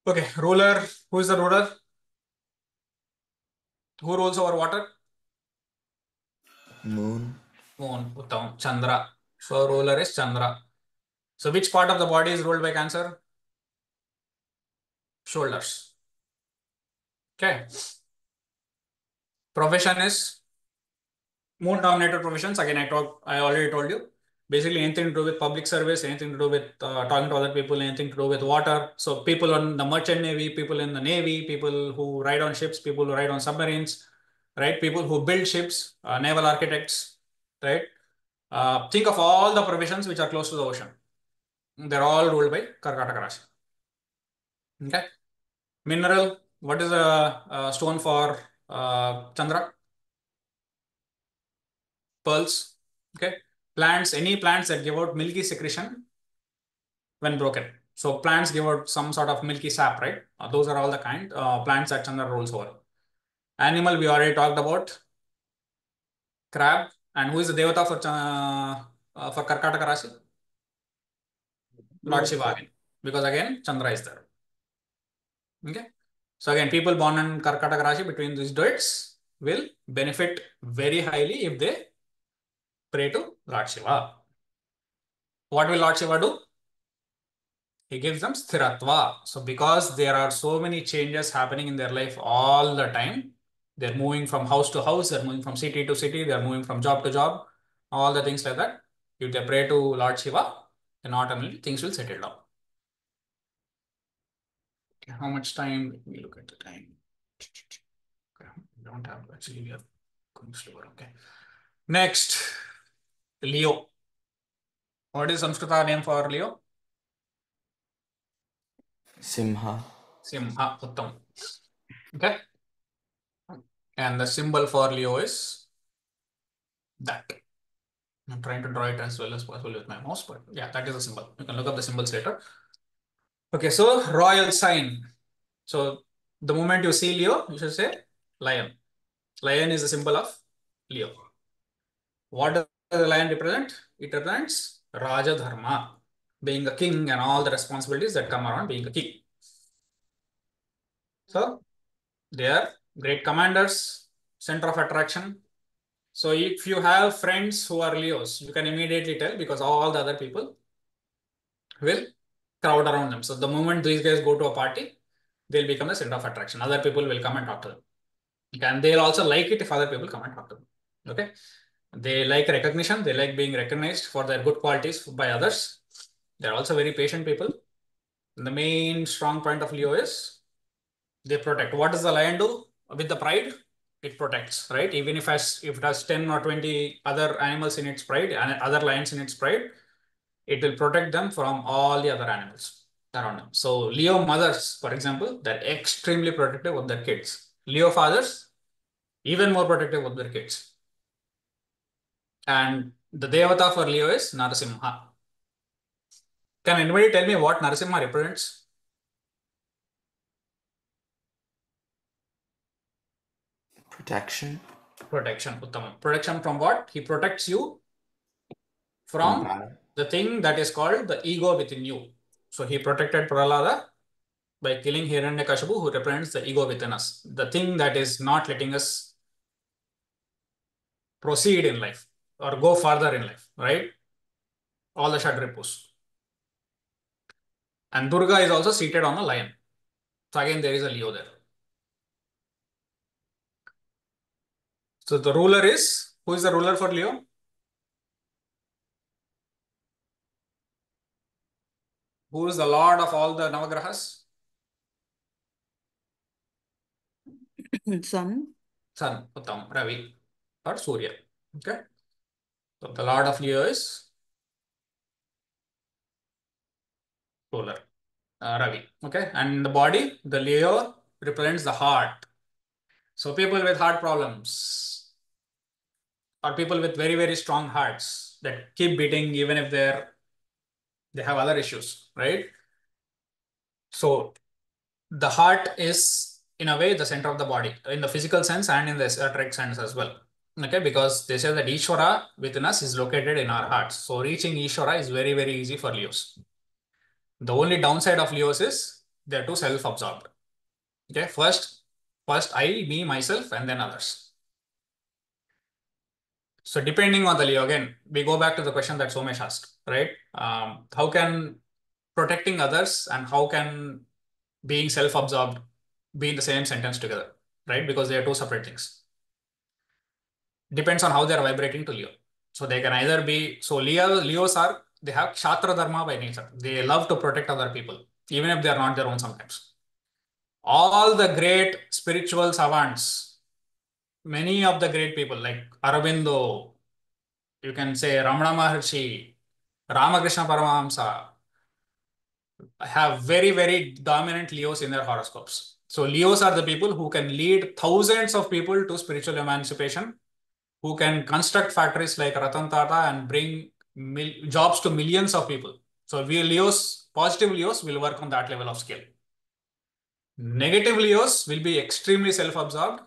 Speaker 2: Okay, ruler. Who is the ruler? Who rules over water?
Speaker 3: Moon.
Speaker 2: Moon. Uttam. Chandra. So ruler is Chandra. So which part of the body is ruled by Cancer? Shoulders. Okay. Profession is moon dominated professions. Again, I already told you. Basically, anything to do with public service, anything to do with talking to other people, anything to do with water. So people on the merchant navy, people in the navy, people who ride on ships, people who ride on submarines, right? People who build ships, naval architects, right? Think of all the professions which are close to the ocean. They're all ruled by Karkataka Rashi. Okay. Mineral. What is the stone for Chandra? Pearls. Okay. Plants. Any plants that give out milky secretion when broken. So plants give out some sort of milky sap, right? Those are all the kind plants that Chandra rules over. Animal, we already talked about. Crab. And who is the devata for Karkataka Rashi? Lord Shiva again. Because again, Chandra is there. Okay. So again, people born in Karkataka Rashi between these dates will benefit very highly if they pray to Lord Shiva. What will Lord Shiva do? He gives them sthiratva. So because there are so many changes happening in their life all the time, they're moving from house to house, they're moving from city to city, they're moving from job to job, all the things like that. If they pray to Lord Shiva, then automatically things will settle down. Okay, how much time? Let me look at the time. Okay, we don't have, actually we are going slower. Okay. Next, Leo. What is Sanskrita name for Leo?
Speaker 3: Simha.
Speaker 2: Simha, Uttam. Okay. And the symbol for Leo is that. I'm trying to draw it as well as possible with my mouse, but yeah, that is the symbol. You can look up the symbols later. Okay, so royal sign. So the moment you see Leo, you should say lion. Lion is the symbol of Leo. What does the lion represent? It represents Raja Dharma, being a king and all the responsibilities that come around being a king. So they are great commanders, center of attraction. So if you have friends who are Leos, you can immediately tell because all the other people will crowd around them. So the moment these guys go to a party, they'll become the center of attraction. Other people will come and talk to them. And they'll also like it if other people come and talk to them. Okay. They like recognition. They like being recognized for their good qualities by others. They're also very patient people. And the main strong point of Leo is they protect. What does the lion do with the pride? It protects, right? Even if it has 10 or 20 other animals in its pride and other lions in its pride, it will protect them from all the other animals around them. So Leo mothers, for example, they're extremely protective of their kids. Leo fathers, even more protective of their kids. And the Devata for Leo is Narasimha. Can anybody tell me what Narasimha represents?
Speaker 3: Protection.
Speaker 2: Protection, Uttama. Protection from what? He protects you
Speaker 3: From
Speaker 2: from
Speaker 3: battle.
Speaker 2: the thing that is called the ego within you. So he protected Prahlada by killing Hiranyakashipu, who represents the ego within us, the thing that is not letting us proceed in life or go further in life, right? All the Shadripus. And Durga is also seated on a lion. So again, there is a Leo there. So the ruler is, who is the ruler for Leo? Who is the lord of all the Navagrahas?
Speaker 7: Sun.
Speaker 2: Sun, Uttam, Ravi, or Surya. Okay. So the lord of Leo is ruler, Ravi. Okay. And the body, the Leo represents the heart. So people with heart problems or people with very, very strong hearts that keep beating even if they have other issues, right? So the heart is in a way the center of the body in the physical sense and in the esoteric sense as well. Okay, because they say that Ishvara within us is located in our hearts. So reaching Ishvara is very, very easy for Leos. The only downside of Leos is they're too self-absorbed. Okay, first I, me, myself, and then others. So depending on the Leo, again, we go back to the question that Somesh asked, right? How can protecting others and how can being self-absorbed be in the same sentence together, right? Because they are two separate things. Depends on how they are vibrating to Leo. So they can either be, so Leos are, they have Kshatra Dharma by nature. They love to protect other people, even if they are not their own sometimes. All the great spiritual savants, many of the great people like Aurobindo, you can say Ramana Maharshi, Ramakrishna Paramahamsa, have very, very dominant Leos in their horoscopes. So Leos are the people who can lead thousands of people to spiritual emancipation, who can construct factories like Ratan Tata and bring jobs to millions of people. So we Leos, positive Leos will work on that level of scale. Negative Leos will be extremely self-absorbed.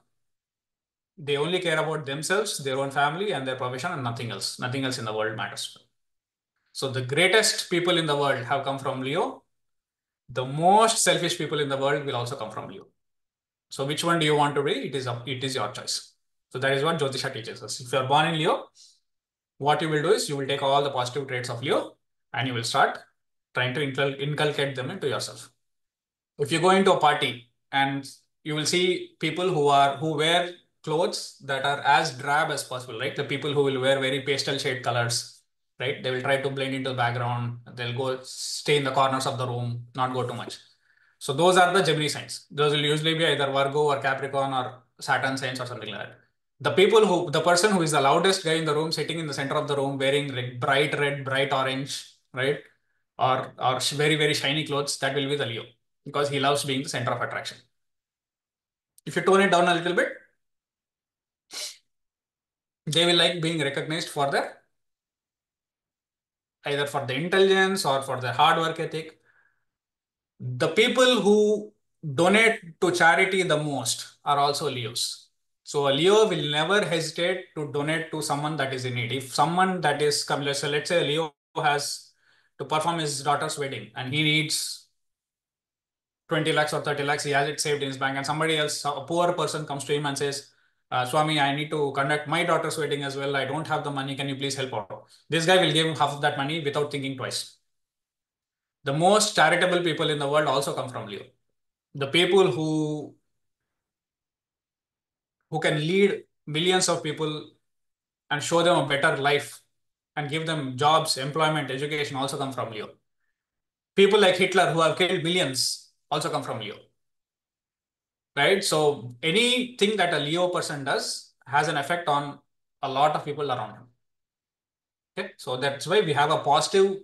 Speaker 2: They only care about themselves, their own family and their profession and nothing else. Nothing else in the world matters. So the greatest people in the world have come from Leo. The most selfish people in the world will also come from Leo. So which one do you want to be? It is your choice. So that is what Jyotisha teaches us. If you are born in Leo, what you will do is you will take all the positive traits of Leo and you will start trying to inculcate them into yourself. If you go into a party and you will see people who wear clothes that are as drab as possible, right? The people who will wear very pastel shade colors, right? They will try to blend into the background. They'll go stay in the corners of the room, not go too much. So those are the Gemini signs. Those will usually be either Virgo or Capricorn or Saturn signs or something like that. The person who is the loudest guy in the room, sitting in the center of the room, wearing like bright red, bright orange, right? Or very, very shiny clothes, that will be the Leo because he loves being the center of attraction. If you tone it down a little bit, they will like being recognized for their either for the intelligence or for the hard work ethic. The people who donate to charity the most are also Leos. So a Leo will never hesitate to donate to someone that is in need. If someone that is come, let's say Leo has to perform his daughter's wedding and he needs 20 lakhs or 30 lakhs, he has it saved in his bank, and somebody else, a poor person comes to him and says, Swami, I need to conduct my daughter's wedding as well. I don't have the money. Can you please help out? This guy will give him half of that money without thinking twice. The most charitable people in the world also come from Leo. The people who can lead millions of people and show them a better life and give them jobs, employment, education also come from Leo. People like Hitler who have killed millions also come from Leo. Right? So anything that a Leo person does has an effect on a lot of people around him. Okay, so that's why we have a positive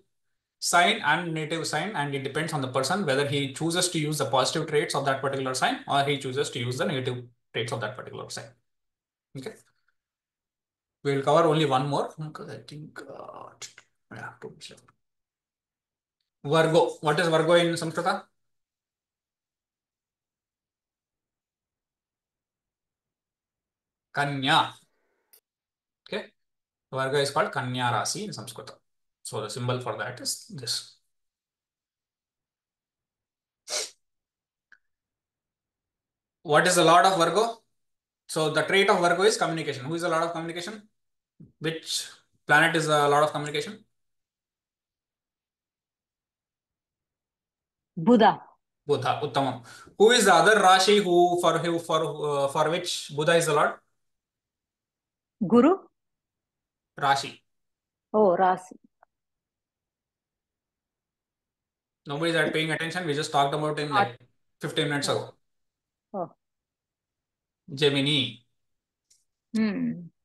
Speaker 2: sign and negative sign, and it depends on the person whether he chooses to use the positive traits of that particular sign or he chooses to use the negative traits of that particular sign. Okay, we'll cover only one more because I think yeah, 2 minutes left. Virgo. What is Virgo in Sanskrita? Kanya. Okay, Virgo is called Kanya Rasi in Sanskrit. So the symbol for that is this. What is the Lord of Virgo? So the trait of Virgo is communication. Who is the Lord of communication? Which planet is the Lord of communication?
Speaker 4: Buddha.
Speaker 2: Buddha, Uttamam. Who is the other Rashi for which Buddha is the Lord?
Speaker 4: Guru?
Speaker 2: Rashi.
Speaker 4: Oh, Rasi.
Speaker 2: Nobody is paying attention. We just talked about him like 15 minutes ago.
Speaker 4: Oh.
Speaker 2: Gemini.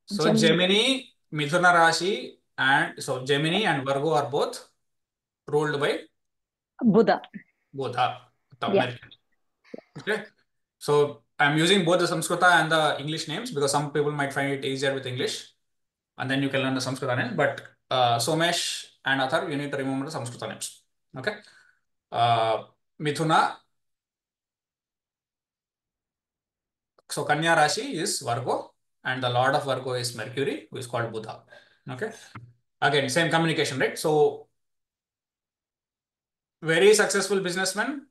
Speaker 2: So
Speaker 4: Gemini.
Speaker 2: Gemini, Mithuna Rashi, and so Gemini and Virgo are both ruled by
Speaker 4: Buddha.
Speaker 2: Buddha, the
Speaker 4: Yeah.
Speaker 2: American. Okay. So I'm using both the Samskrita and the English names because some people might find it easier with English, and then you can learn the Samskrita name. But Somesh and Athar, you need to remember the Samskrita names. Okay. Mithuna. So Kanya Rashi is Virgo, and the Lord of Virgo is Mercury, who is called Buddha. Okay. Again, same communication, right? So very successful businessmen,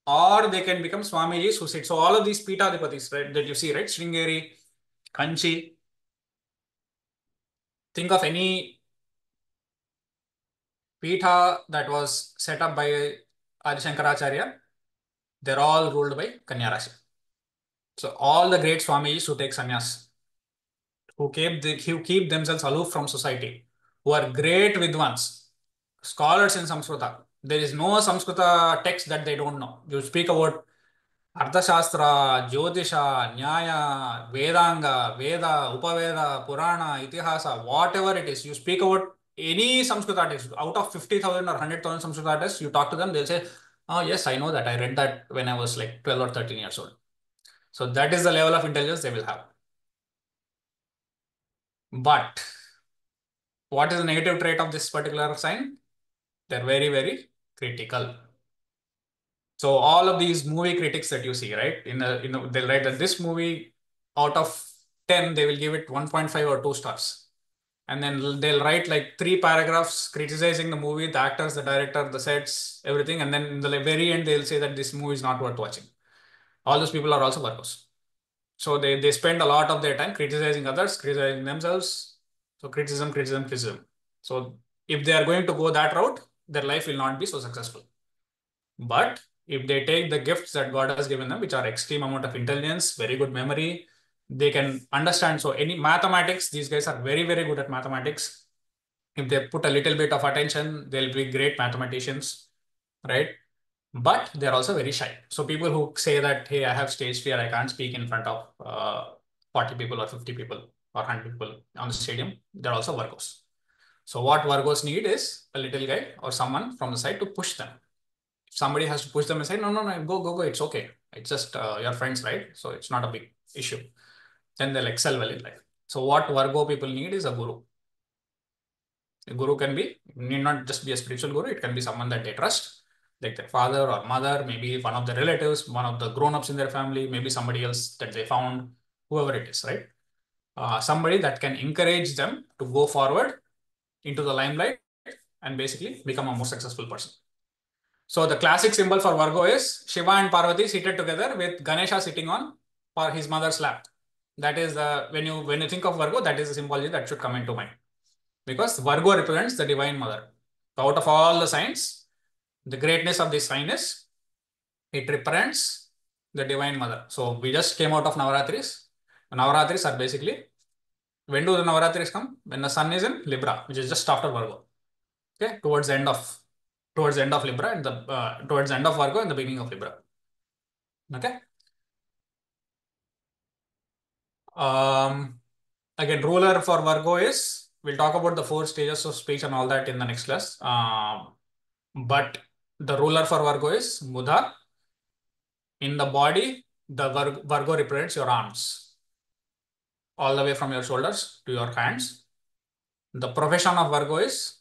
Speaker 2: or they can become Swamijis who sit. So all of these Pitadipatis, right, that you see, right? Sringeri, Kanchi. Think of any Pitha that was set up by Adi Shankaracharya. They're all ruled by Kanya Rashi. So all the great Swamijis who take sannyas, who keep themselves aloof from society, who are great Vidwans, scholars in Samskrita. There is no Samskrita text that they don't know. You speak about Arthashastra, Jyotisha, Nyaya, Vedanga, Veda, Upaveda, Purana, Itihasa, whatever it is, you speak about any Samskrita text, out of 50,000 or 100,000 Samskrita texts, you talk to them, they'll say, oh yes, I know that. I read that when I was like 12 or 13 years old. So that is the level of intelligence they will have. But what is the negative trait of this particular sign? They're very, very critical. So all of these movie critics that you see, right? They'll write that this movie out of 10, they will give it 1.5 or 2 stars. And then they'll write like 3 paragraphs criticizing the movie, the actors, the director, the sets, everything. And then in the very end, they'll say that this movie is not worth watching. All those people are also Virgos. So they spend a lot of their time criticizing others, criticizing themselves. So criticism, criticism, criticism. So if they are going to go that route, their life will not be so successful. But if they take the gifts that God has given them, which are extreme amount of intelligence, very good memory, they can understand. So any mathematics, these guys are very, very good at mathematics. If they put a little bit of attention, they'll be great mathematicians, right? But they're also very shy. So people who say that, hey, I have stage fear, I can't speak in front of 40 people or 50 people or 100 people on the stadium, they're also Virgos. So what Virgos need is a little guy or someone from the side to push them. If somebody has to push them and say, no, go, it's okay. It's just your friends, right? So it's not a big issue. Then they'll excel well in life. So what Virgo people need is a guru. A guru need not just be a spiritual guru. It can be someone that they trust, like their father or mother, maybe one of the relatives, one of the grown-ups in their family, maybe somebody else that they found, whoever it is, right? Somebody that can encourage them to go forward into the limelight and basically become a more successful person. So the classic symbol for Virgo is Shiva and Parvati seated together with Ganesha sitting on his mother's lap. That is when you think of Virgo, that is the symbology that should come into mind. Because Virgo represents the divine mother. Out of all the signs, the greatness of this sign is it represents the divine mother. So we just came out of Navaratris. Navaratris are basically, when do the Navaratris come? When the sun is in Libra, which is just after Virgo. Okay, towards the end of Libra and towards the end of Virgo and the beginning of Libra. Okay. Again, ruler for Virgo is, we'll talk about the 4 stages of speech and all that in the next class. But the ruler for Virgo is Buddha. In the body, the Virgo represents your arms, all the way from your shoulders to your hands. The profession of Virgo is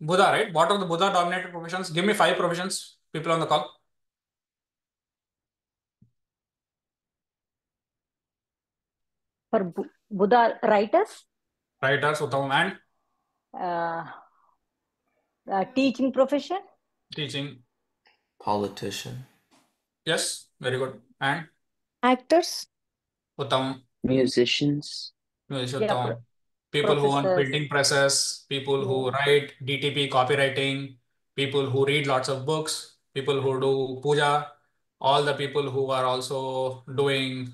Speaker 2: Buddha, right? What are the Buddha dominated professions? Give me 5 professions, people on the call.
Speaker 4: For Buddha, writers?
Speaker 2: Writers, Uttam, and
Speaker 4: Teaching profession?
Speaker 2: teaching.
Speaker 3: Politician.
Speaker 2: Yes, very good. And
Speaker 7: Actors.
Speaker 2: Uttam.
Speaker 5: Musicians.
Speaker 4: Yeah,
Speaker 2: People who own
Speaker 4: professors.
Speaker 2: printing presses, people who write DTP copywriting, people who read lots of books, people who do puja, all the people who are also doing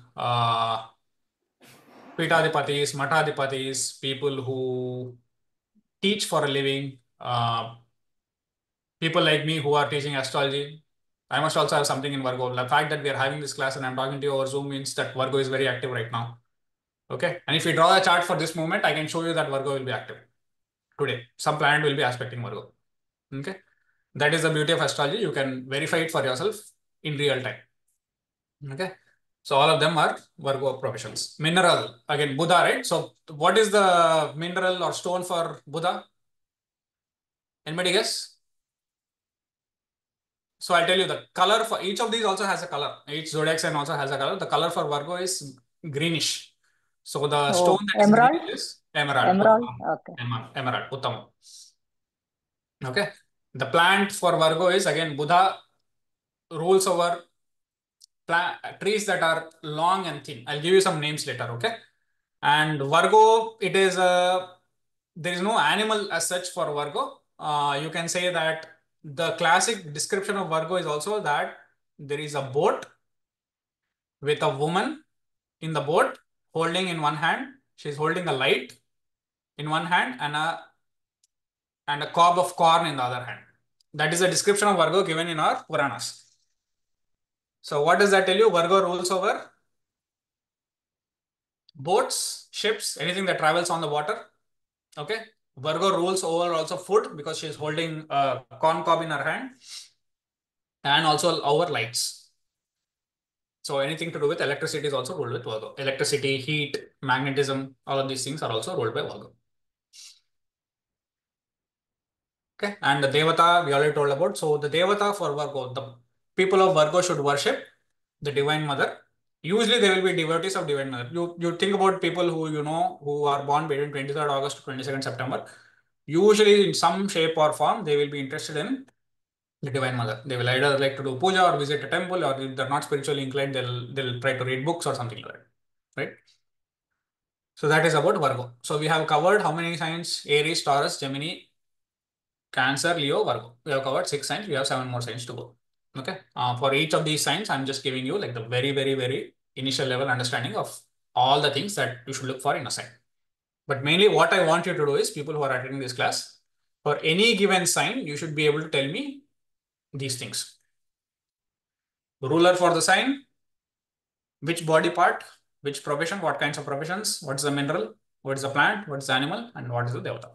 Speaker 2: Pitadipatis, Matadipatis, people who teach for a living, people like me who are teaching astrology. I must also have something in Virgo. The fact that we are having this class and I'm talking to you over Zoom means that Virgo is very active right now. Okay. And if we draw a chart for this moment, I can show you that Virgo will be active today. Some planet will be aspecting Virgo. Okay. That is the beauty of astrology. You can verify it for yourself in real time. Okay. So all of them are Virgo professions. Mineral, again, Buddha, right? So what is the mineral or stone for Buddha? Anybody guess? So I'll tell you the color for each of these also has a color. Each zodiac sign also has a color. The color for Virgo is greenish. So the stone that is
Speaker 4: emerald?
Speaker 2: green is emerald.
Speaker 4: Emerald? Okay.
Speaker 2: Emerald. Uttam. Okay. The plant for Virgo is again Buddha rules over trees that are long and thin. I'll give you some names later. Okay. And Virgo, it is there is no animal as such for Virgo. You can say that the classic description of Virgo is also that there is a boat with a woman in the boat holding in one hand. She's holding a light in one hand and a cob of corn in the other hand. That is a description of Virgo given in our Puranas. So what does that tell you? Virgo rules over boats, ships, anything that travels on the water. Okay. Virgo rules over also food because she's holding a corn cob in her hand and also over lights. So anything to do with electricity is also ruled with Virgo. Electricity, heat, magnetism, all of these things are also ruled by Virgo. Okay. And the Devata, we already told about. So the Devata for Virgo, the people of Virgo should worship the Divine Mother. Usually they will be devotees of Divine Mother. You think about people who who are born between 23rd August to 22nd September. Usually in some shape or form, they will be interested in the Divine Mother. They will either like to do puja or visit a temple, or if they're not spiritually inclined, they'll try to read books or something like that. Right? So that is about Virgo. So we have covered how many signs? Aries, Taurus, Gemini, Cancer, Leo, Virgo. We have covered 6 signs. We have 7 more signs to go. Okay. For each of these signs, I'm just giving you like the very, very, very initial level understanding of all the things that you should look for in a sign. But mainly what I want you to do is, people who are attending this class, for any given sign, you should be able to tell me these things. Ruler for the sign, which body part, Which profession, what kinds of professions, what's the mineral, what is the plant, what is the animal, and what is the devata.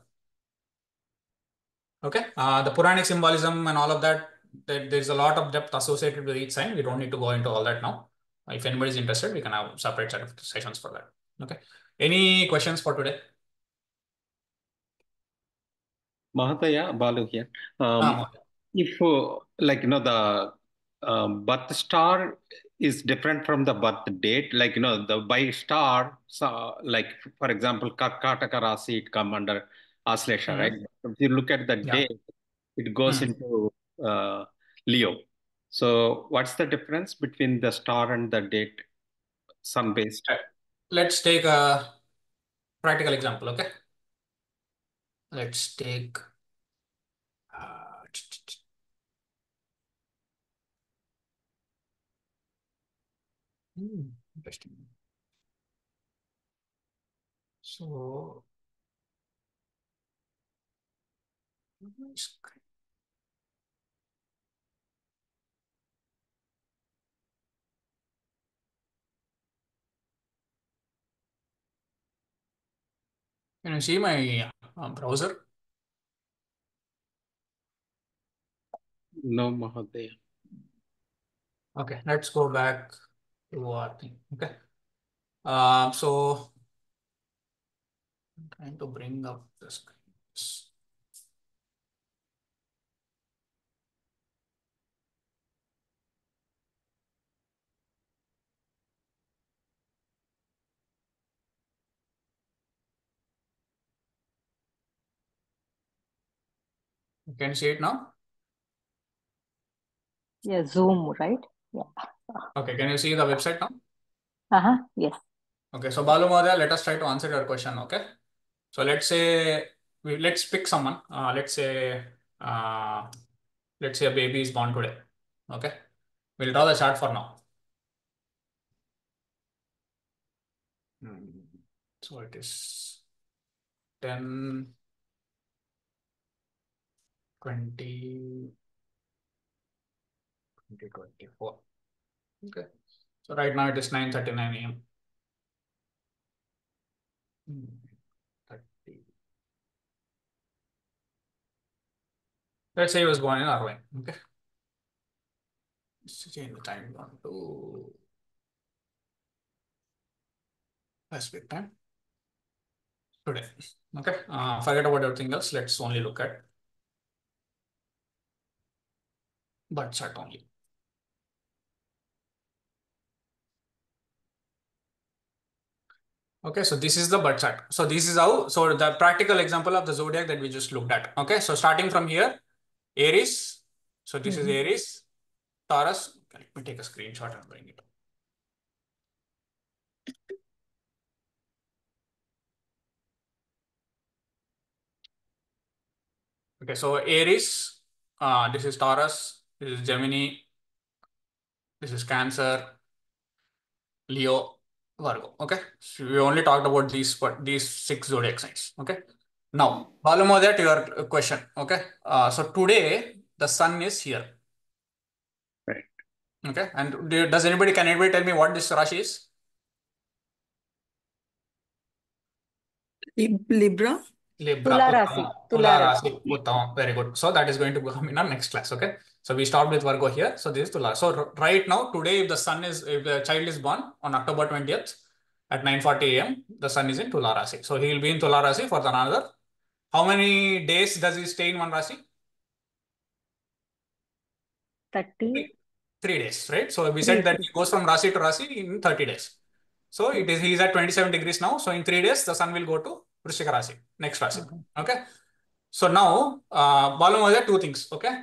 Speaker 2: Okay, the Puranic symbolism and all of that, there's a lot of depth associated with each sign. We don't need to go into all that now. If anybody is interested, we can have separate set of sessions for that. Okay, any questions for today?
Speaker 1: Mahataya, Balu here. If the birth star is different from the birth date, the by star, so, like for example, Karkataka Rasi, it come under Aslesha, right? If you look at the date, it goes into Leo. So what's the difference between the star and the date, sun based?
Speaker 2: Let's take a practical example. Okay, let's take interesting. So can you see my browser?
Speaker 1: No, Mahataya.
Speaker 2: Okay, let's go back to our thing. Okay, so I'm trying to bring up the screen. You can see it now.
Speaker 4: Yeah, Zoom, right? Yeah.
Speaker 2: Okay, can you see the website now?
Speaker 4: Yes.
Speaker 2: Okay, so Balu Madhya, let us try to answer your question. Okay, so let's say let's pick someone. Let's say a baby is born today. Okay, we'll draw the chart for now. So it is 10, 20, 2024. Okay, so right now it is 9:39 a.m. 30. Let's say he was born in Arvine. Okay, let's change the time down to Pacific time today. Okay, forget about everything else. Let's only look at birth chart only. Okay, so this is the birth chart. So this is how, so the practical example of the zodiac that we just looked at. Okay, so starting from here, Aries. So this is Aries, Taurus. Let me take a screenshot and bring it up. Okay, so Aries, this is Taurus, this is Gemini, this is Cancer, Leo, Virgo. Okay, so we only talked about these 6 zodiac signs. Okay, now Balamoda, to your question. Okay, so today the sun is here.
Speaker 1: Right.
Speaker 2: Okay, and does anybody tell me what this Rashi is?
Speaker 6: Libra.
Speaker 2: Libra.
Speaker 4: Tula Rasi.
Speaker 2: Tula Rasi. Uttamam. Very good. So that is going to come in our next class. Okay. So we stopped with Virgo here. So this is Tula. So right now, today, if the child is born on October 20th at 9:40 a.m., the sun is in Tula Rasi. So he will be in Tula Rasi for another. How many days does he stay in one Rasi?
Speaker 4: 30.
Speaker 2: 3 days, right? So we said that he goes from Rasi to Rasi in 30 days. So he's at 27 degrees now. So in 3 days, the sun will go to Vrishika Rasi, next Rasi. Okay. So now, Balu has 2 things. Okay.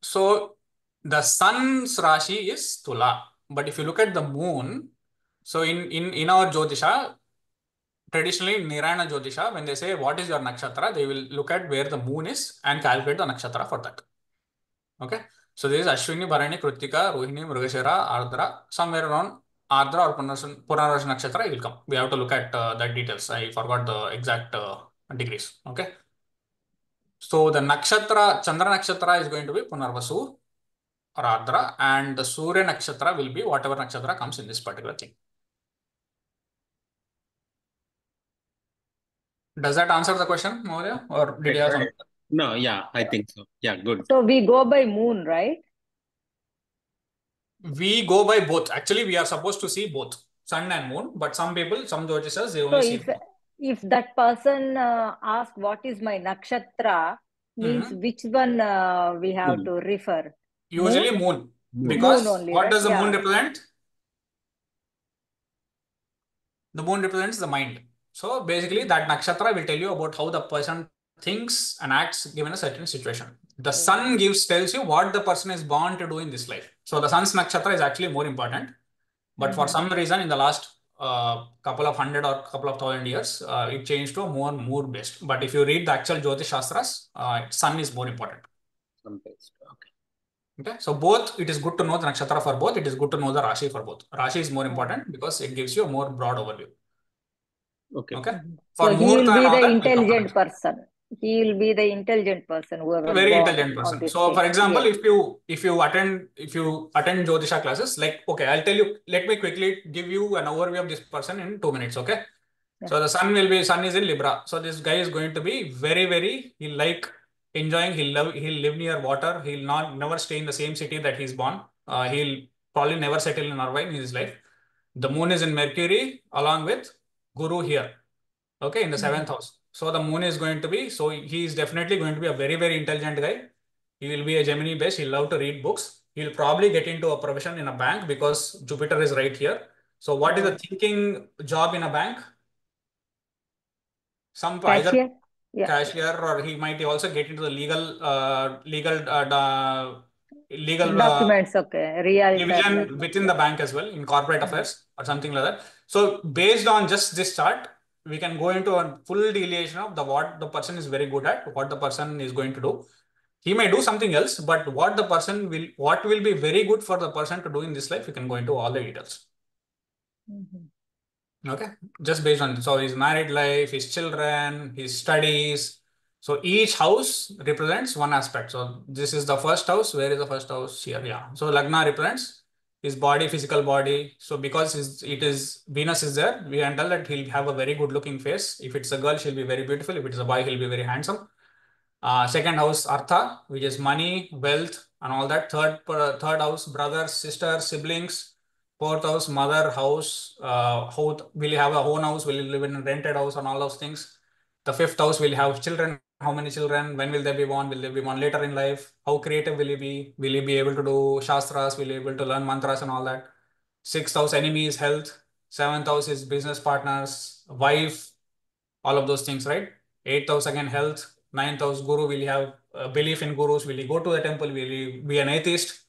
Speaker 2: So the sun's Rashi is Tula. But if you look at the moon, so in our Jyotisha, traditionally in Nirayana Jyotisha, when they say what is your nakshatra, they will look at where the moon is and calculate the nakshatra for that. Okay. So this is Ashwini, Bharani, Kritika, Rohini, Mrigashira, Ardra, somewhere around Ardra or Purnarasha Nakshatra will come. We have to look at that details. I forgot the exact degrees. Okay. So the nakshatra, Chandra nakshatra is going to be Punarvasu or Ardra, and the Surya nakshatra will be whatever nakshatra comes in this particular thing. Does that answer the question, Maurya? Or did you have something?
Speaker 1: No, yeah, I think so. Yeah, good.
Speaker 4: So we go by moon, right?
Speaker 2: We go by both. Actually, we are supposed to see both sun and moon, but some people, some Jyotishas, they
Speaker 4: So
Speaker 2: only see moon.
Speaker 4: if that person asks what is my nakshatra, means
Speaker 2: Mhm.
Speaker 4: which one we have
Speaker 1: Moon.
Speaker 4: to refer?
Speaker 2: Usually
Speaker 4: Moon?
Speaker 2: moon.
Speaker 1: Moon.
Speaker 4: Moon
Speaker 2: Because
Speaker 4: only,
Speaker 2: what
Speaker 4: right?
Speaker 2: does the moon
Speaker 4: Yeah.
Speaker 2: represent? The moon represents the mind. So basically, that nakshatra will tell you about how the person thinks and acts given a certain situation. The sun
Speaker 4: Oh.
Speaker 2: tells you what the person is born to do in this life. So the sun's nakshatra is actually more important. But for
Speaker 4: Mhm.
Speaker 2: some reason, in the last couple of hundred or couple of thousand years, it changed to a more moon based. But if you read the actual Jyotish Shastras, sun is more important.
Speaker 1: Sun based. Okay.
Speaker 2: Okay, so both, it is good to know the nakshatra for both. It is good to know the Rashi for both. Rashi is more
Speaker 4: Oh.
Speaker 2: important because it gives you a more broad overview.
Speaker 1: Okay.
Speaker 2: Okay,
Speaker 4: Mhm.
Speaker 2: for
Speaker 4: So he will
Speaker 2: Muhurta and
Speaker 4: be
Speaker 2: all
Speaker 4: the
Speaker 2: that, we'll come to
Speaker 4: intelligent
Speaker 2: next.
Speaker 4: person. He will be the intelligent person, whoever
Speaker 2: Very
Speaker 4: born
Speaker 2: intelligent
Speaker 4: on
Speaker 2: person.
Speaker 4: this
Speaker 2: So, for
Speaker 4: date.
Speaker 2: example,
Speaker 4: Yes.
Speaker 2: if you attend Jyotisha classes, like okay, I'll tell you. Let me quickly give you an overview of this person in 2 minutes. Okay.
Speaker 4: Yeah.
Speaker 2: So the sun is in Libra. So this guy is going to be very, he'll like enjoying, he'll live near water. He'll not never stay in the same city that he's born. He'll probably never settle in Irvine in his life. The moon is in Mercury along with Guru here. Okay, in the seventh
Speaker 4: Mhm.
Speaker 2: house. So the moon is going to be, so he is definitely going to be a very intelligent guy. He will be a Gemini based. He'll love to read books. He'll probably get into a profession in a bank because Jupiter is right here. So what is the
Speaker 4: Oh.
Speaker 2: thinking job in a bank? Some either
Speaker 4: Cashier? Yeah.
Speaker 2: cashier, or he might also get into the legal
Speaker 4: Documents, okay. Realtor, like
Speaker 2: division
Speaker 4: that.
Speaker 2: within
Speaker 4: Yeah.
Speaker 2: the bank as well in corporate
Speaker 4: Mhm.
Speaker 2: affairs or something like that. So based on just this chart, we can go into a full delineation of the what the person is very good at, what the person is going to do. He may do something else, but what will be very good for the person to do in this life, we can go into all the details.
Speaker 4: Mhm.
Speaker 2: Okay, just based on so his married life, his children, his studies. So each house represents one aspect. So this is the first house. Where is the first house? Here, yeah. So Lagna represents his body, physical body. So because it is Venus is there, we can tell that he'll have a very good looking face. If it's a girl, she'll be very beautiful. If it's a boy, he'll be very handsome. Second house, Artha, which is money, wealth, and all that. Third house, brothers, sisters, siblings. Fourth house, mother, house. How will you have a own house? Will you live in a rented house and all those things? The fifth house will have children. How many children? When will they be born? Will they be born later in life? How creative will you be? Will you be able to do shastras? Will you be able to learn mantras and all that? Sixth house, enemies, health. Seventh house is business partners, wife, all of those things, right? Eighth house again, health. Ninth house, guru. Will you have belief in gurus? Will you go to the temple? Will you be an atheist?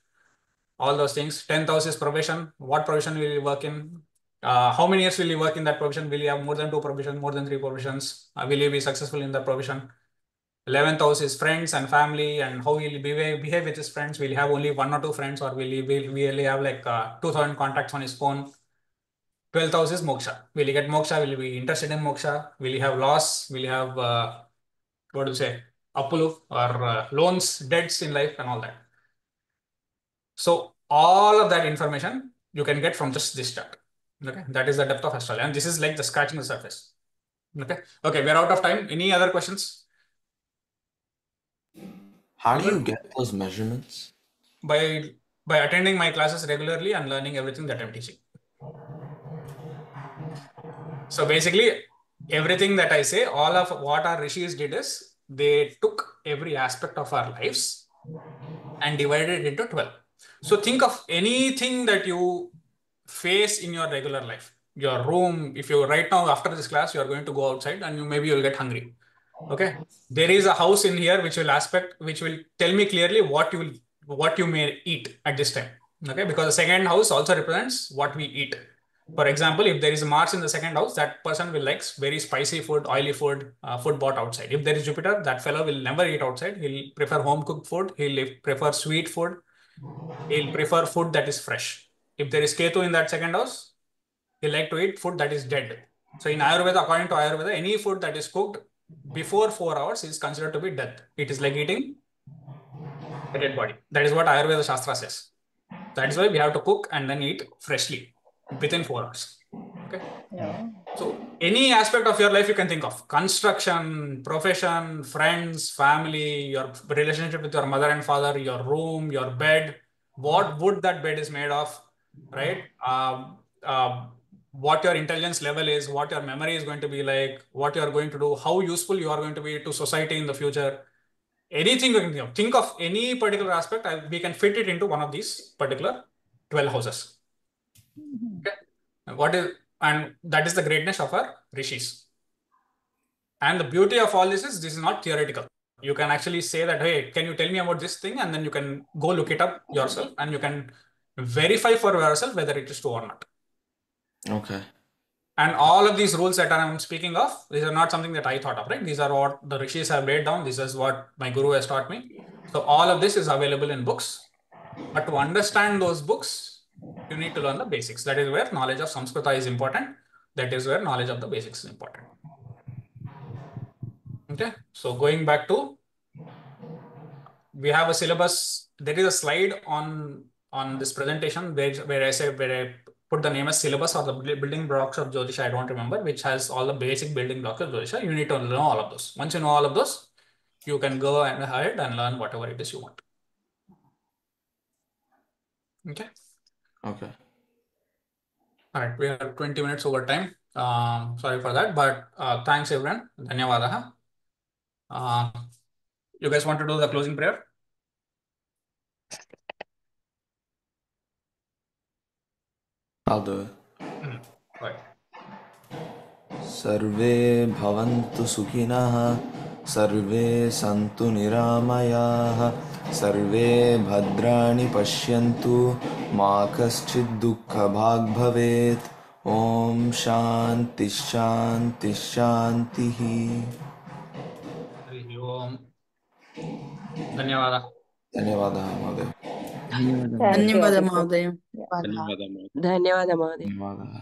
Speaker 2: All those things. 10th house is profession. What profession will you work in? How many years will you work in that profession? Will you have more than two professions, more than three professions? Will you be successful in that profession? 11th house is friends and family, and how will you behave with his friends? Will you have only one or two friends, or will you have like 2,000 contacts on his phone? 12th house is moksha. Will you get moksha? Will you be interested in moksha? Will you have loss? Will you have, what do you say, apulu or loans, debts in life and all that? So all of that information you can get from just this chart. Okay, that is the depth of astrology, and this is like the scratching the surface. Okay, okay, we're out of time. Any other questions?
Speaker 3: How do you
Speaker 2: Good.
Speaker 3: get those measurements?
Speaker 2: By by attending my classes regularly and learning everything that I'm teaching. So basically, everything that I say, all of what our rishis did is they took every aspect of our lives and divided it into 12. So think of anything that you face in your regular life. Your room, if you right now after this class, you are going to go outside and maybe you'll get hungry. Okay. There is a house in here which will tell me clearly what you may eat at this time. Okay. Because the second house also represents what we eat. For example, if there is Mars in the second house, that person will like very spicy food, oily food, food bought outside. If there is Jupiter, that fellow will never eat outside. He'll prefer home cooked food. He'll prefer sweet food. He'll prefer food that is fresh. If there is Ketu in that second house, he like to eat food that is dead. So in Ayurveda, according to Ayurveda, any food that is cooked before 4 hours is considered to be death. It is like eating a dead body. That is what Ayurveda Shastra says. That is why we have to cook and then eat freshly within 4 hours. Okay. Okay.
Speaker 4: Yeah.
Speaker 2: So any aspect of your life you can think of: construction, profession, friends, family, your relationship with your mother and father, your room, your bed, what wood that bed is made of, right? What your intelligence level is, what your memory is going to be like, what you are going to do, how useful you are going to be to society in the future. Anything you can think of any particular aspect, we can fit it into one of these particular 12 houses. Okay. And that is the greatness of our rishis. And the beauty of all this is not theoretical. You can actually say that, hey, can you tell me about this thing? And then you can go look it up yourself and you can verify for yourself whether it is true or not.
Speaker 3: Okay.
Speaker 2: And all of these rules that I'm speaking of, these are not something that I thought of, right? These are what the rishis have laid down. This is what my guru has taught me. So all of this is available in books. But to understand those books, you need to learn the basics. That is where knowledge of Samskrita is important. That is where knowledge of the basics is important. Okay. So going back to, we have a syllabus. There is a slide on this presentation where I put the name as syllabus or the building blocks of Jyotisha. I don't remember, which has all the basic building blocks of Jyotisha. You need to know all of those. Once you know all of those, you can go ahead and learn whatever it is you want. Okay.
Speaker 3: Okay.
Speaker 2: All right. We are 20 minutes over time. Sorry for that, but thanks everyone. Dhanyavadaha. You guys want to do the closing prayer?
Speaker 3: I'll do it.
Speaker 2: Right.
Speaker 3: सर्वे भवन्तु सुखिनः सर्वे सन्तु निरामयाः सर्वे भद्राणि पश्यन्तु मा कश्चित् दुःखभाग् भवेत् ॐ शान्ति शान्ति शान्तिः
Speaker 2: हरि ओम. धन्यवाद.
Speaker 3: धन्यवादः महोदय
Speaker 5: धन्यवादः
Speaker 4: Thank you,
Speaker 7: ధన్యవాదం
Speaker 4: Abhishek.
Speaker 7: మహోదయం.
Speaker 4: Yeah.
Speaker 1: ధన్యవాదాలు.
Speaker 6: ధన్యవాదములు.
Speaker 3: धन्यवादः